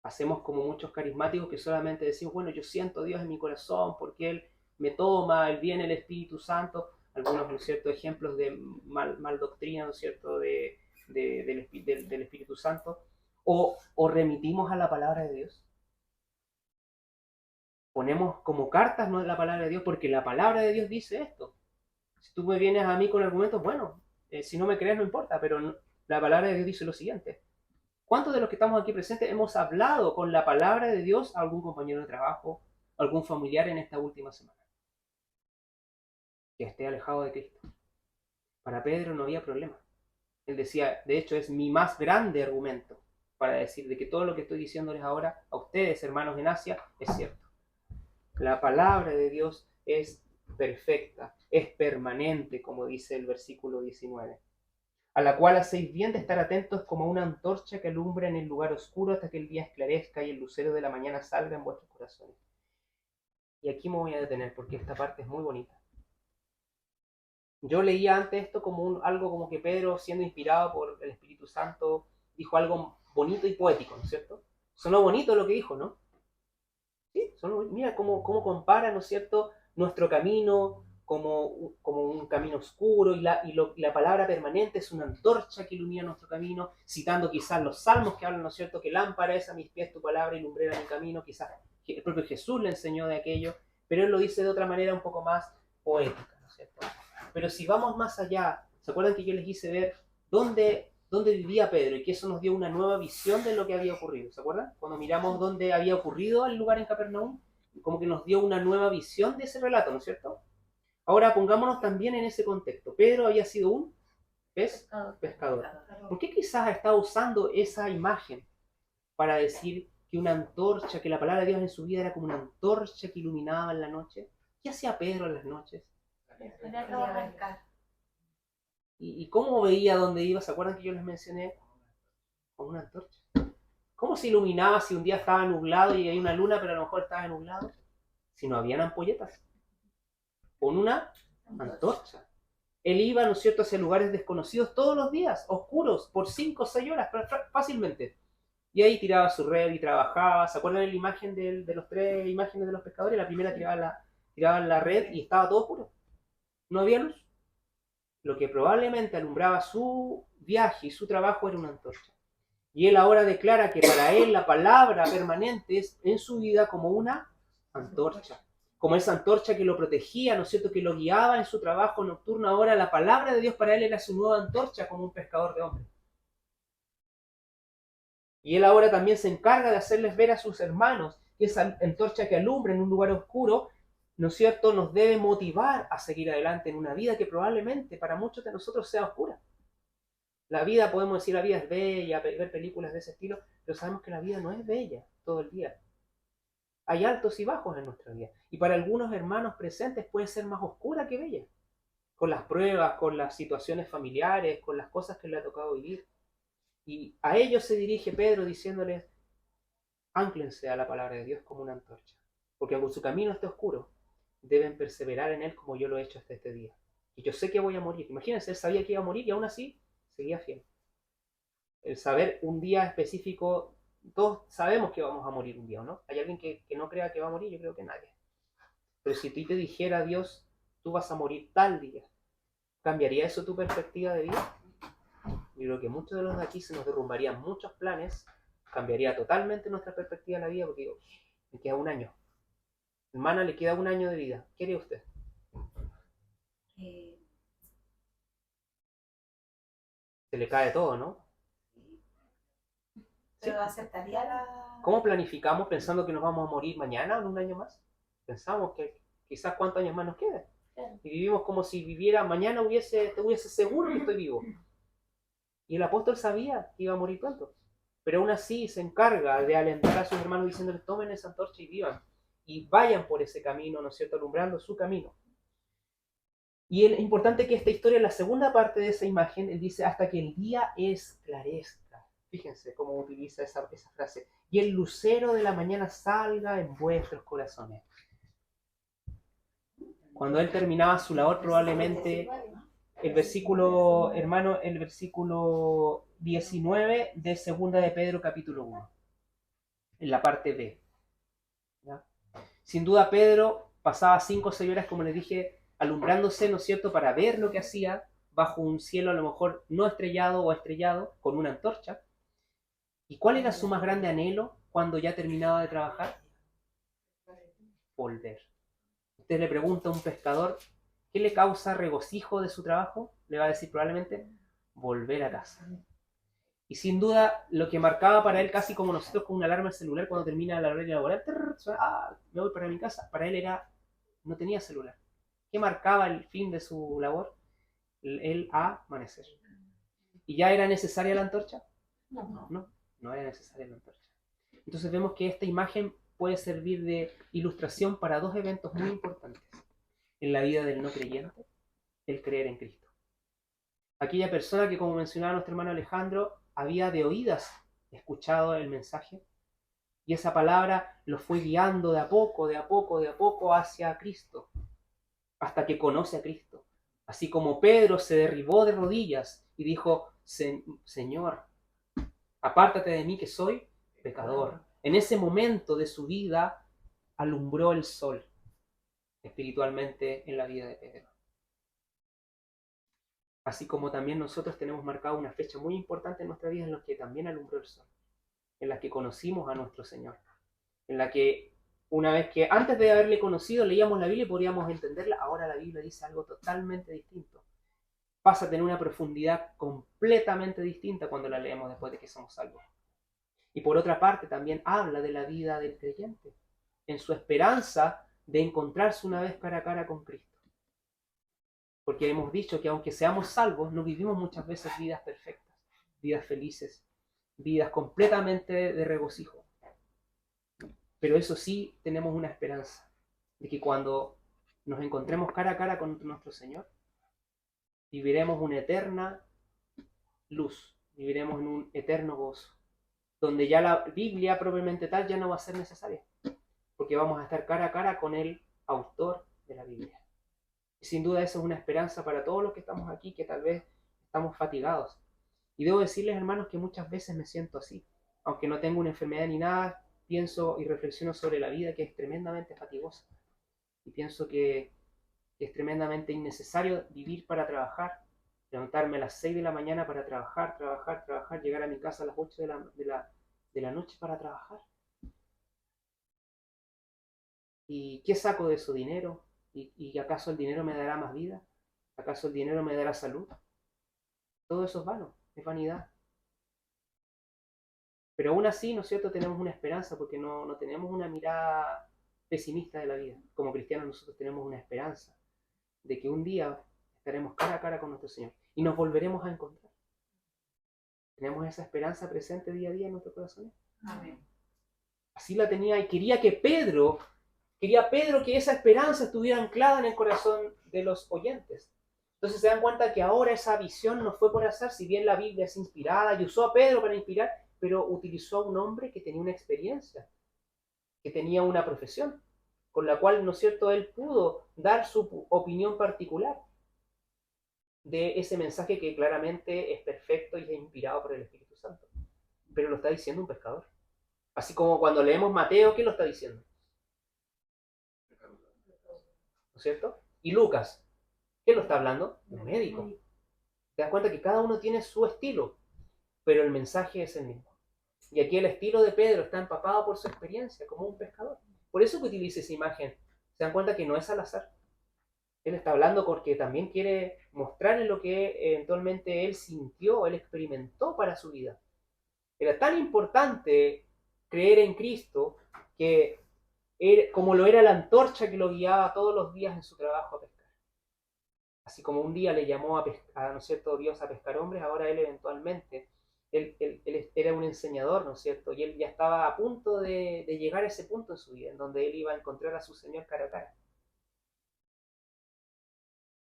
Hacemos como muchos carismáticos que solamente decimos, bueno, yo siento a Dios en mi corazón porque Él me toma, Él viene el Espíritu Santo. Algunos, ¿no es cierto?, ejemplos de mal doctrina, ¿no es cierto?, del Espíritu Santo. O remitimos a la palabra de Dios. Ponemos como cartas, ¿no?, la palabra de Dios, porque la palabra de Dios dice esto. Si tú me vienes a mí con argumentos, bueno, si no me crees no importa, pero la palabra de Dios dice lo siguiente. ¿Cuántos de los que estamos aquí presentes hemos hablado con la palabra de Dios a algún compañero de trabajo, a algún familiar en esta última semana que esté alejado de Cristo? Para Pedro no había problema. Él decía, de hecho, es mi más grande argumento para decir de que todo lo que estoy diciéndoles ahora a ustedes, hermanos en Asia, es cierto. La palabra de Dios es perfecta, es permanente, como dice el versículo 19. A la cual hacéis bien de estar atentos como una antorcha que alumbra en el lugar oscuro hasta que el día esclarezca y el lucero de la mañana salga en vuestros corazones. Y aquí me voy a detener porque esta parte es muy bonita. Yo leía antes esto como algo como que Pedro, siendo inspirado por el Espíritu Santo, dijo algo bonito y poético, ¿no es cierto? Sonó bonito lo que dijo, ¿no? Sí, mira cómo compara, ¿no es cierto?, nuestro camino como un camino oscuro y la palabra permanente es una antorcha que ilumina nuestro camino, citando quizás los salmos que hablan, ¿no es cierto?, que lámpara es a mis pies tu palabra y lumbrera mi camino. Quizás el propio Jesús le enseñó de aquello, pero él lo dice de otra manera un poco más poética, ¿no es cierto? Pero si vamos más allá, ¿se acuerdan que yo les hice ver dónde vivía Pedro y que eso nos dio una nueva visión de lo que había ocurrido? ¿Se acuerdan? Cuando miramos dónde había ocurrido el lugar en Capernaum, como que nos dio una nueva visión de ese relato, ¿no es cierto? Ahora pongámonos también en ese contexto. Pedro había sido un pescador. ¿Por qué quizás estaba usando esa imagen para decir que una antorcha, que la palabra de Dios en su vida era como una antorcha que iluminaba en la noche? ¿Qué hacía Pedro en las noches? ¿Y cómo veía dónde iba? ¿Se acuerdan que yo les mencioné? Con una antorcha. ¿Cómo se iluminaba si un día estaba nublado y hay una luna, pero a lo mejor estaba nublado? Si no habían ampolletas. Con una antorcha. Él iba, ¿no es cierto?, hacia lugares desconocidos todos los días, oscuros, por 5 o 6 horas, fácilmente. Y ahí tiraba su red y trabajaba. ¿Se acuerdan de la imagen de los 3 imágenes de los pescadores? La primera tiraban la red y estaba todo oscuro. No había luz. Lo que probablemente alumbraba su viaje y su trabajo era una antorcha. Y él ahora declara que para él la palabra permanente es en su vida como una antorcha. Como esa antorcha que lo protegía, ¿no es cierto?, que lo guiaba en su trabajo nocturno. Ahora la palabra de Dios para él era su nueva antorcha como un pescador de hombres. Y él ahora también se encarga de hacerles ver a sus hermanos que esa antorcha que alumbra en un lugar oscuro, ¿no es cierto?, nos debe motivar a seguir adelante en una vida que probablemente para muchos de nosotros sea oscura. La vida, podemos decir, la vida es bella, ver películas de ese estilo, pero sabemos que la vida no es bella todo el día. Hay altos y bajos en nuestra vida. Y para algunos hermanos presentes puede ser más oscura que bella. Con las pruebas, con las situaciones familiares, con las cosas que le ha tocado vivir. Y a ellos se dirige Pedro diciéndoles, ánclense a la palabra de Dios como una antorcha. Porque aunque su camino esté oscuro, deben perseverar en él como yo lo he hecho hasta este día. Y yo sé que voy a morir. Imagínense, él sabía que iba a morir y aún así seguía fiel. El saber un día específico, todos sabemos que vamos a morir un día, ¿no? ¿Hay alguien que no crea que va a morir? Yo creo que nadie. Pero si tú te dijera a Dios, tú vas a morir tal día, ¿cambiaría eso tu perspectiva de vida? Yo creo que muchos de los de aquí se nos derrumbarían muchos planes, cambiaría totalmente nuestra perspectiva de la vida, porque digo, me queda 1 año. Hermana, le queda 1 año de vida. ¿Qué haría usted? Se le cae todo, ¿no? Pero aceptaría la... ¿Cómo planificamos pensando que nos vamos a morir mañana o en 1 año más? Pensamos que quizás cuántos años más nos quedan. Y vivimos como si viviera mañana estuviese seguro que estoy vivo. Y el apóstol sabía que iba a morir pronto. Pero aún así se encarga de alentar a sus hermanos diciéndoles, tomen esa antorcha y vivan. Y vayan por ese camino, ¿no es cierto?, alumbrando su camino. Y es importante que esta historia, en la segunda parte de esa imagen, él dice, hasta que el día esclarezca. Fíjense cómo utiliza esa frase. Y el lucero de la mañana salga en vuestros corazones. Cuando él terminaba su labor, probablemente el versículo 19 de 2 de Pedro capítulo 1. en la parte B. ¿Ya? Sin duda Pedro pasaba 5 o 6 horas, como les dije, alumbrándose, ¿no es cierto?, para ver lo que hacía bajo un cielo a lo mejor no estrellado o estrellado, con una antorcha. ¿Y cuál era su más grande anhelo cuando ya terminaba de trabajar? Volver. Usted le pregunta a un pescador qué le causa regocijo de su trabajo, le va a decir probablemente volver a casa. Y sin duda lo que marcaba para él, casi como nosotros con una alarma celular cuando termina la hora laboral, suena, me voy para mi casa, para él era, no tenía celular. ¿Qué marcaba el fin de su labor? El amanecer. ¿Y ya era necesaria la antorcha? No era necesaria la antorcha. Entonces vemos que esta imagen puede servir de ilustración para 2 eventos muy importantes en la vida del no creyente: el creer en Cristo. Aquella persona que, como mencionaba nuestro hermano Alejandro, había de oídas escuchado el mensaje, y esa palabra lo fue guiando de a poco, de a poco, de a poco hacia Cristo, hasta que conoce a Cristo. Así como Pedro se derribó de rodillas y dijo: Señor, apártate de mí que soy pecador. En ese momento de su vida alumbró el sol espiritualmente en la vida de Pedro. Así como también nosotros tenemos marcado una fecha muy importante en nuestra vida en la que también alumbró el sol, en la que conocimos a nuestro Señor, en la que una vez que antes de haberle conocido leíamos la Biblia y podríamos entenderla, ahora la Biblia dice algo totalmente distinto. Pasa a tener una profundidad completamente distinta cuando la leemos después de que somos salvos. Y por otra parte también habla de la vida del creyente, en su esperanza de encontrarse una vez cara a cara con Cristo. Porque hemos dicho que aunque seamos salvos, no vivimos muchas veces vidas perfectas, vidas felices, vidas completamente de regocijo. Pero eso sí, tenemos una esperanza de que cuando nos encontremos cara a cara con nuestro Señor, viviremos una eterna luz, viviremos en un eterno gozo, donde ya la Biblia propiamente tal ya no va a ser necesaria, porque vamos a estar cara a cara con el autor de la Biblia. Y sin duda eso es una esperanza para todos los que estamos aquí, que tal vez estamos fatigados. Y debo decirles, hermanos, que muchas veces me siento así. Aunque no tengo una enfermedad ni nada, pienso y reflexiono sobre la vida, que es tremendamente fatigosa. Y pienso que es tremendamente innecesario vivir para trabajar, levantarme a las 6 de la mañana para trabajar, llegar a mi casa a las 8 de la noche para trabajar. ¿Y qué saco de eso? ¿Dinero? ¿Y acaso el dinero me dará más vida? ¿Acaso el dinero me dará salud? Todo eso es vano, es vanidad. Pero aún así, ¿no es cierto?, tenemos una esperanza, porque no tenemos una mirada pesimista de la vida. Como cristianos nosotros tenemos una esperanza de que un día estaremos cara a cara con nuestro Señor y nos volveremos a encontrar. Tenemos esa esperanza presente día a día en nuestros corazones. Amén. Así la tenía, y quería Pedro que esa esperanza estuviera anclada en el corazón de los oyentes. Entonces se dan cuenta que ahora esa visión no fue por azar, si bien la Biblia es inspirada y usó a Pedro para inspirar, pero utilizó a un hombre que tenía una experiencia, que tenía una profesión, con la cual, ¿no es cierto?, él pudo dar su opinión particular de ese mensaje que claramente es perfecto y es inspirado por el Espíritu Santo. Pero lo está diciendo un pescador. Así como cuando leemos Mateo, ¿qué lo está diciendo? ¿No es cierto? Y Lucas, ¿qué lo está hablando? Un médico. Te das cuenta que cada uno tiene su estilo, pero el mensaje es el mismo. Y aquí el estilo de Pedro está empapado por su experiencia como un pescador. Por eso que utiliza esa imagen. Se dan cuenta que no es al azar. Él está hablando porque también quiere mostrarle lo que eventualmente él sintió, él experimentó para su vida. Era tan importante creer en Cristo que como lo era la antorcha que lo guiaba todos los días en su trabajo a pescar. Así como un día le llamó ¿no es cierto?, Dios a pescar hombres, ahora él eventualmente, él era un enseñador, ¿no es cierto?, y él ya estaba a punto de llegar a ese punto en su vida, en donde él iba a encontrar a su Señor cara a cara.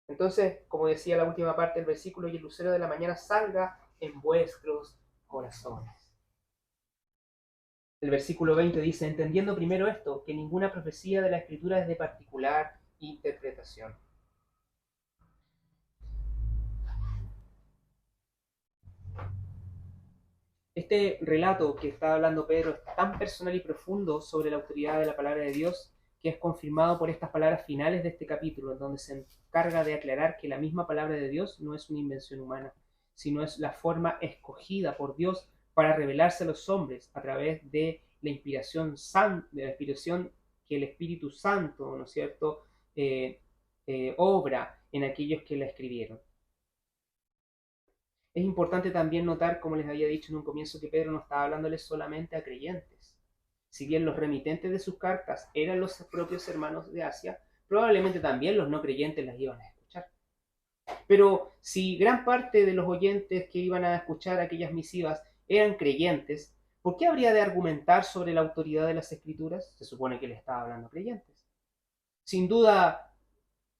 Entonces, como decía la última parte del versículo, y el lucero de la mañana salga en vuestros corazones. El versículo 20 dice: entendiendo primero esto, que ninguna profecía de la Escritura es de particular interpretación. Este relato que está hablando Pedro es tan personal y profundo sobre la autoridad de la palabra de Dios que es confirmado por estas palabras finales de este capítulo, en donde se encarga de aclarar que la misma palabra de Dios no es una invención humana, sino es la forma escogida por Dios para revelarse a los hombres a través de la inspiración que el Espíritu Santo, ¿no es cierto?, obra en aquellos que la escribieron. Es importante también notar, como les había dicho en un comienzo, que Pedro no estaba hablándoles solamente a creyentes. Si bien los remitentes de sus cartas eran los propios hermanos de Asia, probablemente también los no creyentes las iban a escuchar. Pero si gran parte de los oyentes que iban a escuchar aquellas misivas eran creyentes, ¿por qué habría de argumentar sobre la autoridad de las Escrituras? Se supone que le estaba hablando a creyentes. Sin duda,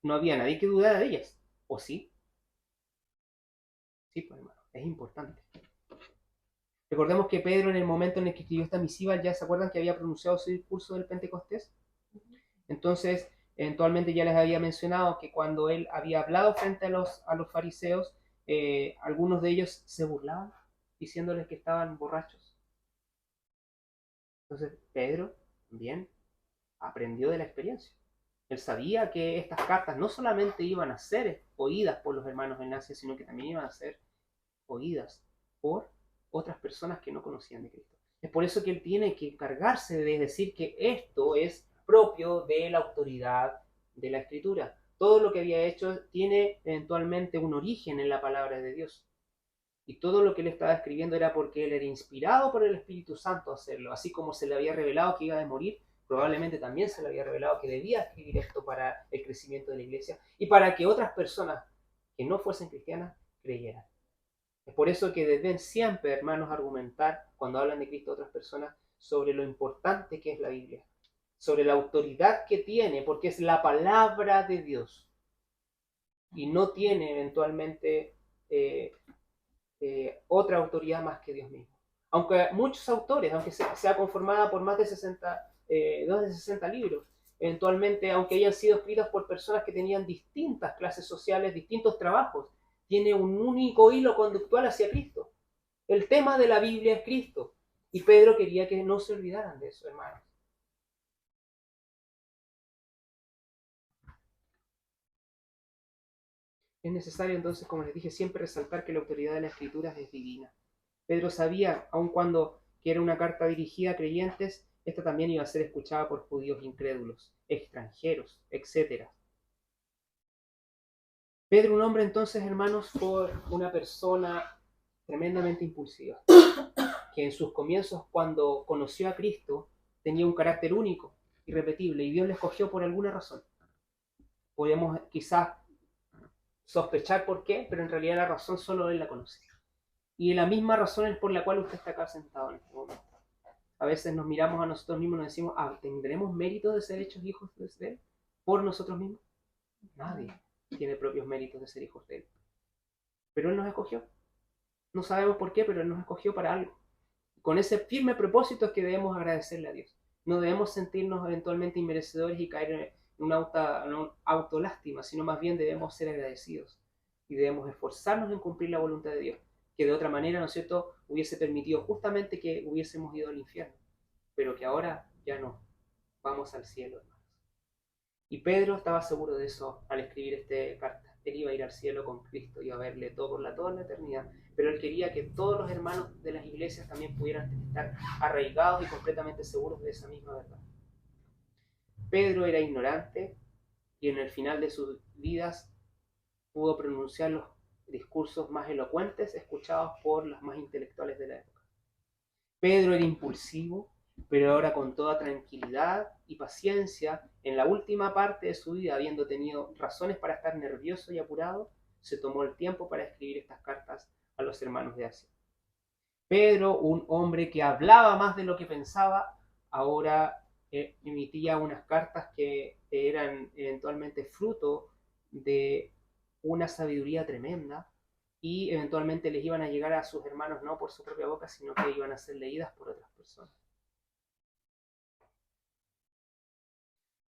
no había nadie que dudara de ellas, ¿o sí? Sí, pues hermano, es importante. Recordemos que Pedro, en el momento en el que escribió esta misiva, ya se acuerdan que había pronunciado su discurso del Pentecostés. Entonces, eventualmente ya les había mencionado que cuando él había hablado frente a los fariseos, algunos de ellos se burlaban, diciéndoles que estaban borrachos. Entonces, Pedro también aprendió de la experiencia. Él sabía que estas cartas no solamente iban a ser oídas por los hermanos en Asia, sino que también iban a ser oídas por otras personas que no conocían de Cristo. Es por eso que él tiene que encargarse de decir que esto es propio de la autoridad de la Escritura. Todo lo que había hecho tiene eventualmente un origen en la palabra de Dios. Y todo lo que él estaba escribiendo era porque él era inspirado por el Espíritu Santo a hacerlo. Así como se le había revelado que iba a morir, probablemente también se le había revelado que debía escribir esto para el crecimiento de la iglesia y para que otras personas que no fuesen cristianas creyeran. Es por eso que deben siempre, hermanos, argumentar cuando hablan de Cristo a otras personas sobre lo importante que es la Biblia, sobre la autoridad que tiene, porque es la palabra de Dios y no tiene eventualmente otra autoridad más que Dios mismo. Aunque muchos autores, aunque sea conformada por más de 60 libros, eventualmente, aunque hayan sido escritos por personas que tenían distintas clases sociales, distintos trabajos, tiene un único hilo conductual hacia Cristo. El tema de la Biblia es Cristo. Y Pedro quería que no se olvidaran de eso, hermanos. Es necesario entonces, como les dije, siempre resaltar que la autoridad de las Escrituras es divina. Pedro sabía, aun cuando que era una carta dirigida a creyentes, esta también iba a ser escuchada por judíos incrédulos, extranjeros, etc. Pedro, un hombre entonces, hermanos, fue una persona tremendamente impulsiva, que en sus comienzos, cuando conoció a Cristo, tenía un carácter único, irrepetible, y Dios le escogió por alguna razón. Podemos quizás sospechar por qué, pero en realidad la razón solo Él la conoce. Y la misma razón es por la cual usted está acá sentado en este momento. A veces nos miramos a nosotros mismos y nos decimos, ¿tendremos mérito de ser hechos hijos de Él por nosotros mismos? Nadie tiene propios méritos de ser hijos de Él. Pero Él nos escogió. No sabemos por qué, pero Él nos escogió para algo. Con ese firme propósito es que debemos agradecerle a Dios. No debemos sentirnos eventualmente inmerecedores y caer en una autolástima, sino más bien debemos ser agradecidos y debemos esforzarnos en cumplir la voluntad de Dios, que de otra manera, ¿no es cierto?, hubiese permitido justamente que hubiésemos ido al infierno, pero que ahora ya no, vamos al cielo, hermanos. Y Pedro estaba seguro de eso al escribir esta carta. Él iba a ir al cielo con Cristo, iba a verle toda la eternidad, pero él quería que todos los hermanos de las iglesias también pudieran estar arraigados y completamente seguros de esa misma verdad. Pedro era ignorante y en el final de sus vidas pudo pronunciar los discursos más elocuentes escuchados por los más intelectuales de la época. Pedro era impulsivo, pero ahora con toda tranquilidad y paciencia, en la última parte de su vida, habiendo tenido razones para estar nervioso y apurado, se tomó el tiempo para escribir estas cartas a los hermanos de Asia. Pedro, un hombre que hablaba más de lo que pensaba, ahora emitía unas cartas que eran eventualmente fruto de una sabiduría tremenda y eventualmente les iban a llegar a sus hermanos no por su propia boca, sino que iban a ser leídas por otras personas.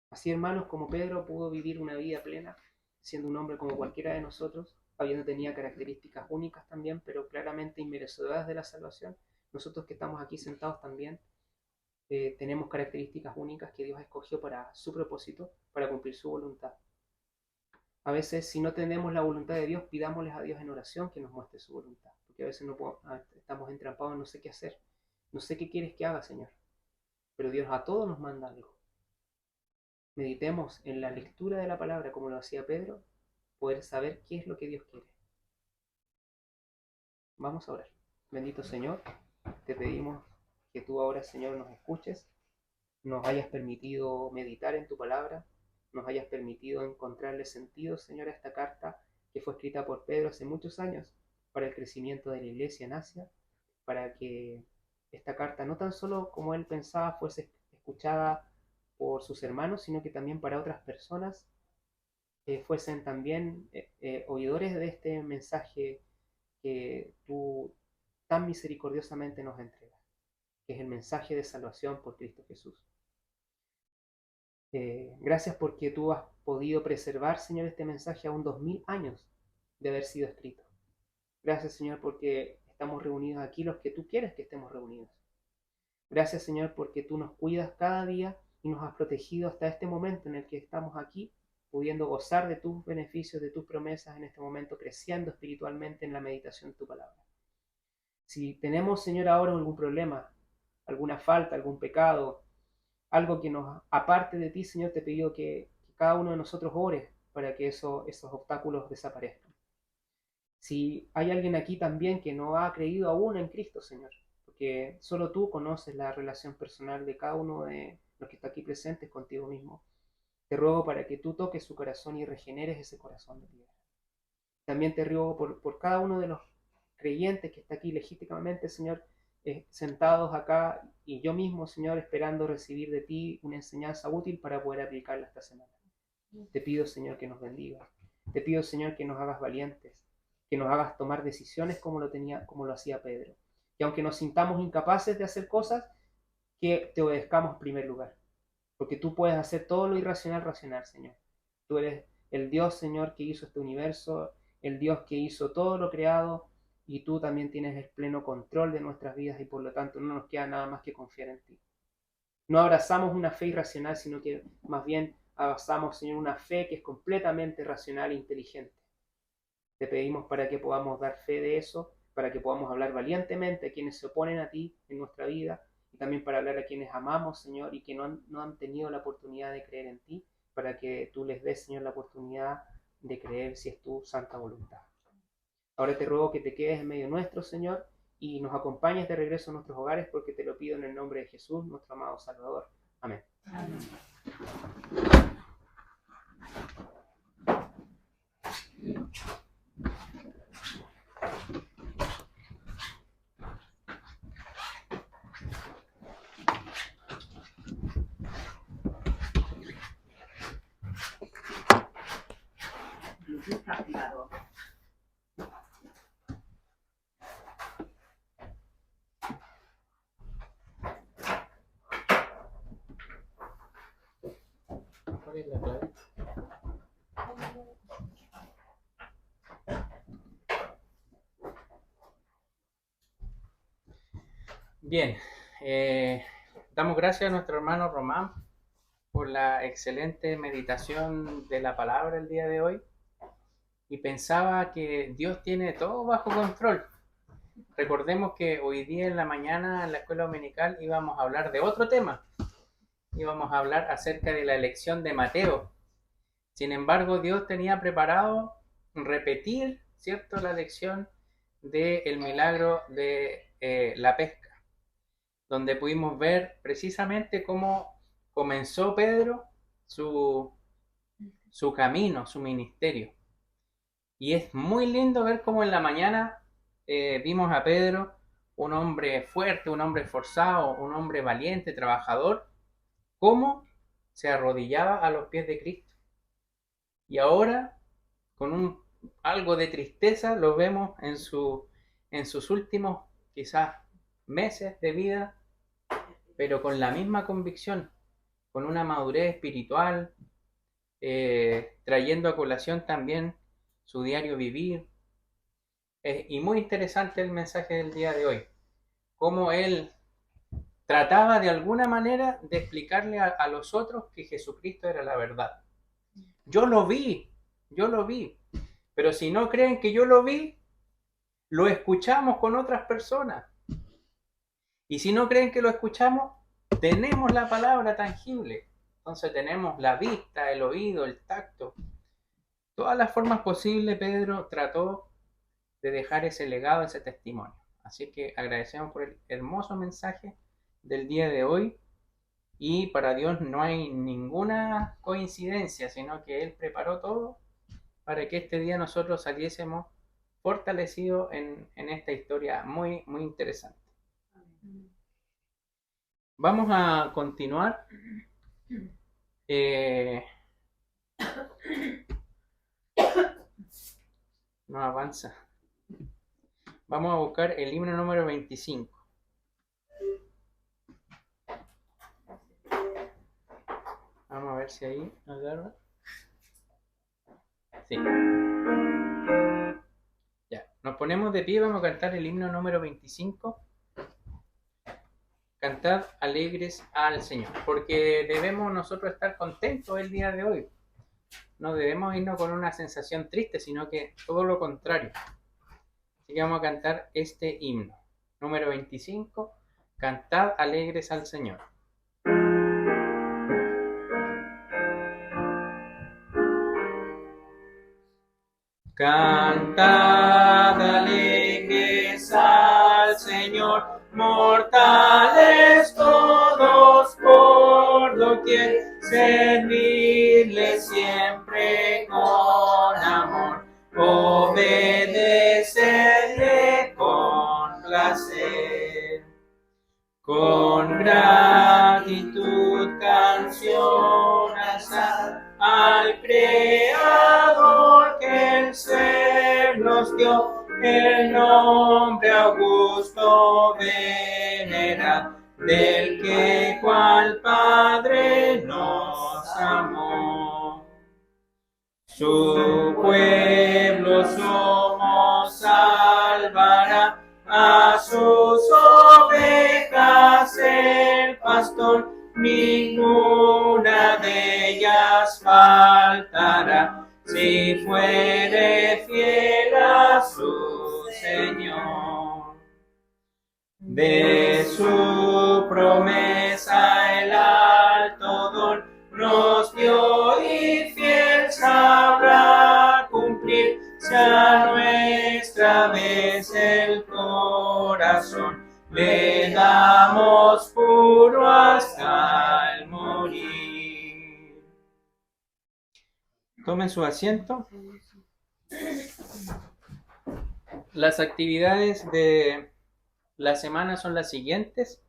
Así, hermanos, como Pedro pudo vivir una vida plena, siendo un hombre como cualquiera de nosotros, habiendo tenido características únicas también, pero claramente inmerecedoras de la salvación, nosotros que estamos aquí sentados también tenemos características únicas que Dios escogió para su propósito, para cumplir su voluntad. A veces, si no tenemos la voluntad de Dios, pidámosles a Dios en oración que nos muestre su voluntad, porque a veces estamos entrampados, no sé qué hacer, no sé qué quieres que haga, Señor, pero Dios a todos nos manda algo. Meditemos en la lectura de la palabra, como lo hacía Pedro, poder saber qué es lo que Dios quiere. Vamos a orar. Bendito Señor, te pedimos que tú ahora, Señor, nos escuches, nos hayas permitido meditar en tu palabra, nos hayas permitido encontrarle sentido, Señor, a esta carta que fue escrita por Pedro hace muchos años para el crecimiento de la iglesia en Asia, para que esta carta no tan solo como él pensaba fuese escuchada por sus hermanos, sino que también para otras personas fuesen también oidores de este mensaje que tú tan misericordiosamente nos entregas, que es el mensaje de salvación por Cristo Jesús. Gracias porque tú has podido preservar, Señor, este mensaje aún 2000 años de haber sido escrito. Gracias, Señor, porque estamos reunidos aquí los que tú quieres que estemos reunidos. Gracias, Señor, porque tú nos cuidas cada día y nos has protegido hasta este momento en el que estamos aquí, pudiendo gozar de tus beneficios, de tus promesas en este momento, creciendo espiritualmente en la meditación de tu palabra. Si tenemos, Señor, ahora algún problema, alguna falta, algún pecado, algo que nos aparte de ti, Señor, te pido que cada uno de nosotros ore para que esos obstáculos desaparezcan. Si hay alguien aquí también que no ha creído aún en Cristo, Señor, porque solo tú conoces la relación personal de cada uno de los que está aquí presentes contigo mismo, te ruego para que tú toques su corazón y regeneres ese corazón de piedra. También te ruego por cada uno de los creyentes que está aquí legítimamente, Señor, sentados acá, y yo mismo, Señor, esperando recibir de ti una enseñanza útil para poder aplicarla esta semana. Te pido, Señor, que nos bendigas. Te pido, Señor, que nos hagas valientes, que nos hagas tomar decisiones como lo hacía Pedro. Que aunque nos sintamos incapaces de hacer cosas, que te obedezcamos en primer lugar. Porque tú puedes hacer todo lo irracional racional, Señor. Tú eres el Dios, Señor, que hizo este universo, el Dios que hizo todo lo creado, y tú también tienes el pleno control de nuestras vidas y por lo tanto no nos queda nada más que confiar en ti. No abrazamos una fe irracional, sino que más bien abrazamos, Señor, una fe que es completamente racional e inteligente. Te pedimos para que podamos dar fe de eso, para que podamos hablar valientemente a quienes se oponen a ti en nuestra vida, y también para hablar a quienes amamos, Señor, y que no han tenido la oportunidad de creer en ti, para que tú les des, Señor, la oportunidad de creer si es tu santa voluntad. Ahora te ruego que te quedes en medio nuestro, Señor, y nos acompañes de regreso a nuestros hogares, porque te lo pido en el nombre de Jesús, nuestro amado Salvador. Amén. Amén. ¿Cuál es la clave? Bien, damos gracias a nuestro hermano Román por la excelente meditación de la palabra el día de hoy, y pensaba que Dios tiene todo bajo control. Recordemos que hoy día en la mañana en la escuela dominical íbamos a hablar de otro tema, íbamos a hablar acerca de la elección de Mateo. Sin embargo, Dios tenía preparado repetir, ¿cierto?, la lección del milagro de la pesca, donde pudimos ver precisamente cómo comenzó Pedro su camino, su ministerio. Y es muy lindo ver cómo en la mañana vimos a Pedro, un hombre fuerte, un hombre esforzado, un hombre valiente, trabajador, cómo se arrodillaba a los pies de Cristo. Y ahora, con algo de tristeza, lo vemos en sus últimos, quizás, meses de vida, pero con la misma convicción, con una madurez espiritual, trayendo a colación también su diario vivir. Y muy interesante el mensaje del día de hoy. cómo él trataba de alguna manera de explicarle a los otros que Jesucristo era la verdad. Yo lo vi, pero si no creen que yo lo vi, lo escuchamos con otras personas. Y si no creen que lo escuchamos, tenemos la palabra tangible. Entonces tenemos la vista, el oído, el tacto. Todas las formas posibles Pedro trató de dejar ese legado, ese testimonio. Así que agradecemos por el hermoso mensaje del día de hoy. Y para Dios no hay ninguna coincidencia, sino que Él preparó todo para que este día nosotros saliésemos fortalecidos en esta historia muy, muy interesante. Vamos a continuar. No avanza. Vamos a buscar el himno número 25. Vamos a ver si ahí agarra. Sí. Ya, nos ponemos de pie, vamos a cantar el himno número 25. Cantad alegres al Señor, porque debemos nosotros estar contentos el día de hoy. No debemos irnos con una sensación triste, sino que todo lo contrario. Así que vamos a cantar este himno. Número 25. Cantad alegres al Señor. Cantad alegres al Señor, mortales todos por doquier, servirle siempre con amor, obedecerle con placer. Con gratitud canciones al Creador que el ser nos dio, el nombre augusto venera, del que cual Padre nos amó. Su pueblo somos, salvará a sus ovejas el pastor, ninguna de ellas faltará, si fuere fiel a su Señor. De su promesa el alto don nos dio, y fiel sabrá cumplir, si a nuestra vez el corazón le damos puro hasta el morir. Tomen su asiento. Las actividades de la semana son las siguientes.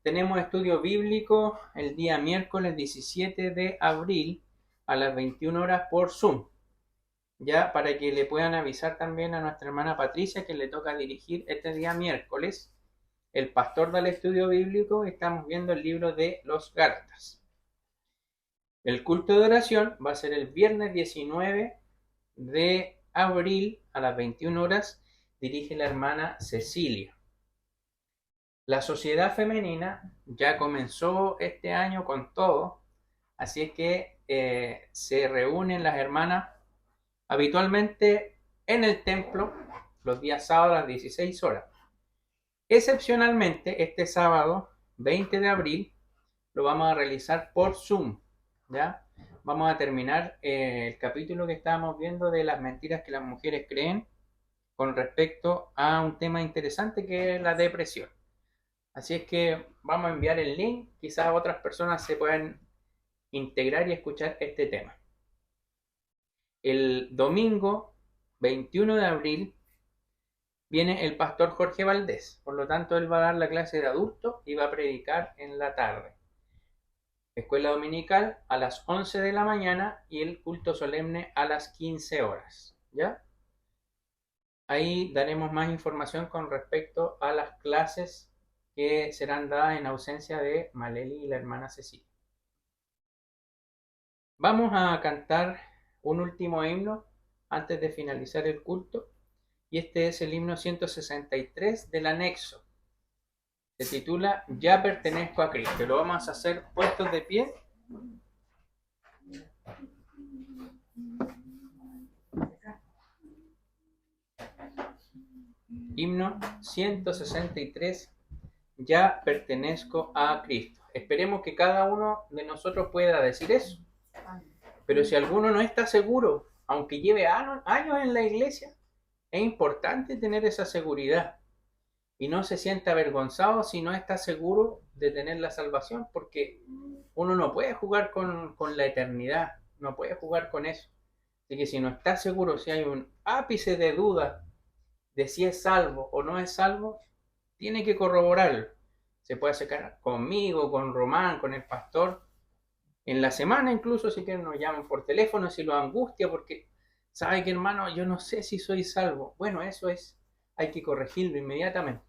Tenemos estudio bíblico el día miércoles 17 de abril a las 21 horas por Zoom. Ya para que le puedan avisar también a nuestra hermana Patricia que le toca dirigir este día miércoles el pastor del estudio bíblico. Estamos viendo el libro de los Gálatas. El culto de oración va a ser el viernes 19 de abril a las 21 horas. Dirige la hermana Cecilia. La sociedad femenina ya comenzó este año con todo, así es que se reúnen las hermanas habitualmente en el templo los días sábados a las 16 horas. Excepcionalmente, este sábado 20 de abril lo vamos a realizar por Zoom, ¿ya? Vamos a terminar el capítulo que estábamos viendo de las mentiras que las mujeres creen con respecto a un tema interesante que es la depresión. Así es que vamos a enviar el link, quizás otras personas se puedan integrar y escuchar este tema. El domingo 21 de abril viene el pastor Jorge Valdés, por lo tanto él va a dar la clase de adultos y va a predicar en la tarde. Escuela dominical a las 11 de la mañana y el culto solemne a las 15 horas, ¿ya? Ahí daremos más información con respecto a las clases que serán dadas en ausencia de Maleli y la hermana Cecilia. Vamos a cantar un último himno antes de finalizar el culto, y este es el himno 163 del anexo. Se titula Ya pertenezco a Cristo. Lo vamos a hacer puestos de pie. Himno 163. Ya pertenezco a Cristo. Esperemos que cada uno de nosotros pueda decir eso. Pero si alguno no está seguro, aunque lleve años en la iglesia, es importante tener esa seguridad. Y no se sienta avergonzado si no está seguro de tener la salvación, porque uno no puede jugar con la eternidad, no puede jugar con eso. Así que si no está seguro, si hay un ápice de duda de si es salvo o no es salvo, tiene que corroborarlo. Se puede acercar conmigo, con Román, con el pastor, en la semana incluso, si quieren nos llaman por teléfono, si lo angustia, porque sabe que hermano, yo no sé si soy salvo. Bueno, eso es, hay que corregirlo inmediatamente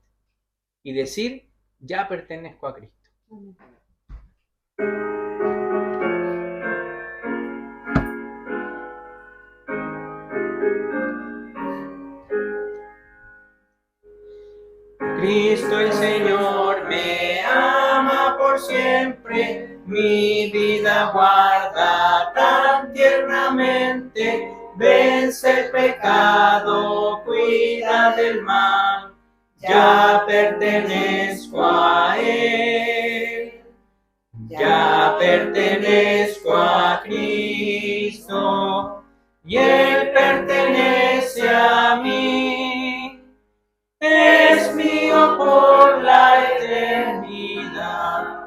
y decir, ya pertenezco a Cristo. Cristo el Señor me ama por siempre, mi vida guarda tan tiernamente, vence el pecado, cuida del mal, ya pertenezco a Él, ya pertenezco a Cristo, y Él pertenece a mí. Es mío por la eternidad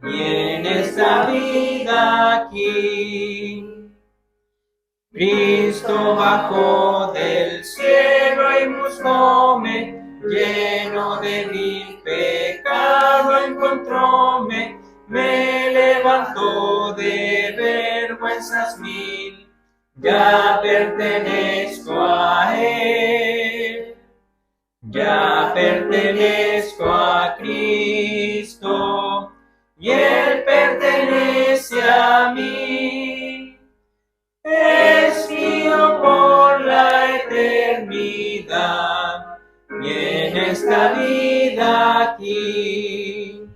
y en esta vida aquí. Cristo bajó del cielo y buscóme, lleno de vil pecado encontróme, me levantó de vergüenzas mil, ya pertenezco a Él. Ya pertenezco a Cristo y Él pertenece a mí. Es mío por la eternidad y en esta vida aquí.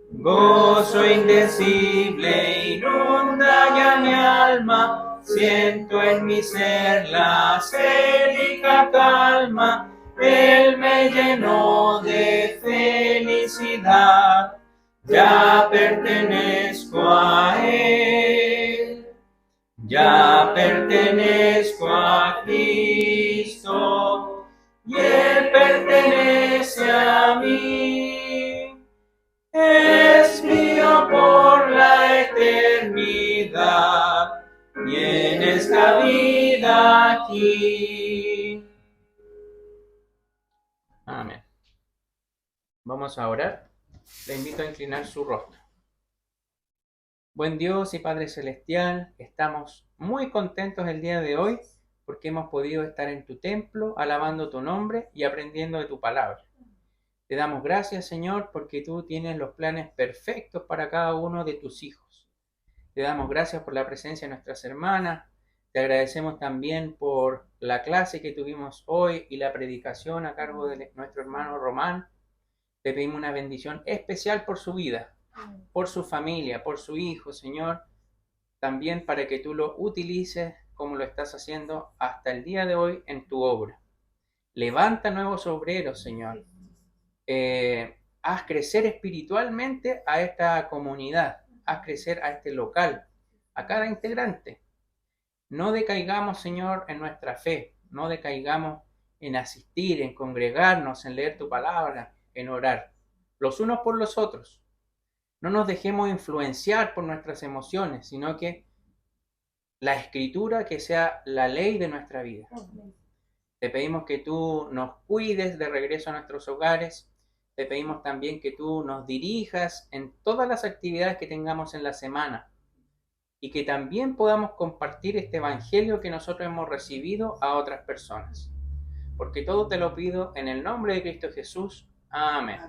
Gozo indecible inunda ya mi alma, siento en mi ser la célica calma. Él me llenó de felicidad, ya pertenezco a Él, ya pertenezco a Cristo, y Él pertenece a mí. Es mío por la eternidad, y en esta vida aquí. Amén. Vamos a orar. Le invito a inclinar su rostro. Buen Dios y Padre Celestial, estamos muy contentos el día de hoy porque hemos podido estar en tu templo, alabando tu nombre y aprendiendo de tu palabra. Te damos gracias, Señor, porque tú tienes los planes perfectos para cada uno de tus hijos. Te damos gracias por la presencia de nuestras hermanas. Te agradecemos también por la clase que tuvimos hoy y la predicación a cargo de nuestro hermano Román. Te pedimos una bendición especial por su vida, por su familia, por su hijo, Señor. También para que tú lo utilices como lo estás haciendo hasta el día de hoy en tu obra. Levanta nuevos obreros, Señor. Haz crecer espiritualmente a esta comunidad. Haz crecer a este local, a cada integrante. No decaigamos, Señor, en nuestra fe, no decaigamos en asistir, en congregarnos, en leer tu palabra, en orar, los unos por los otros. No nos dejemos influenciar por nuestras emociones, sino que la Escritura que sea la ley de nuestra vida. Te pedimos que tú nos cuides de regreso a nuestros hogares. Te pedimos también que tú nos dirijas en todas las actividades que tengamos en la semana. Y que también podamos compartir este evangelio que nosotros hemos recibido a otras personas. Porque todo te lo pido en el nombre de Cristo Jesús. Amén.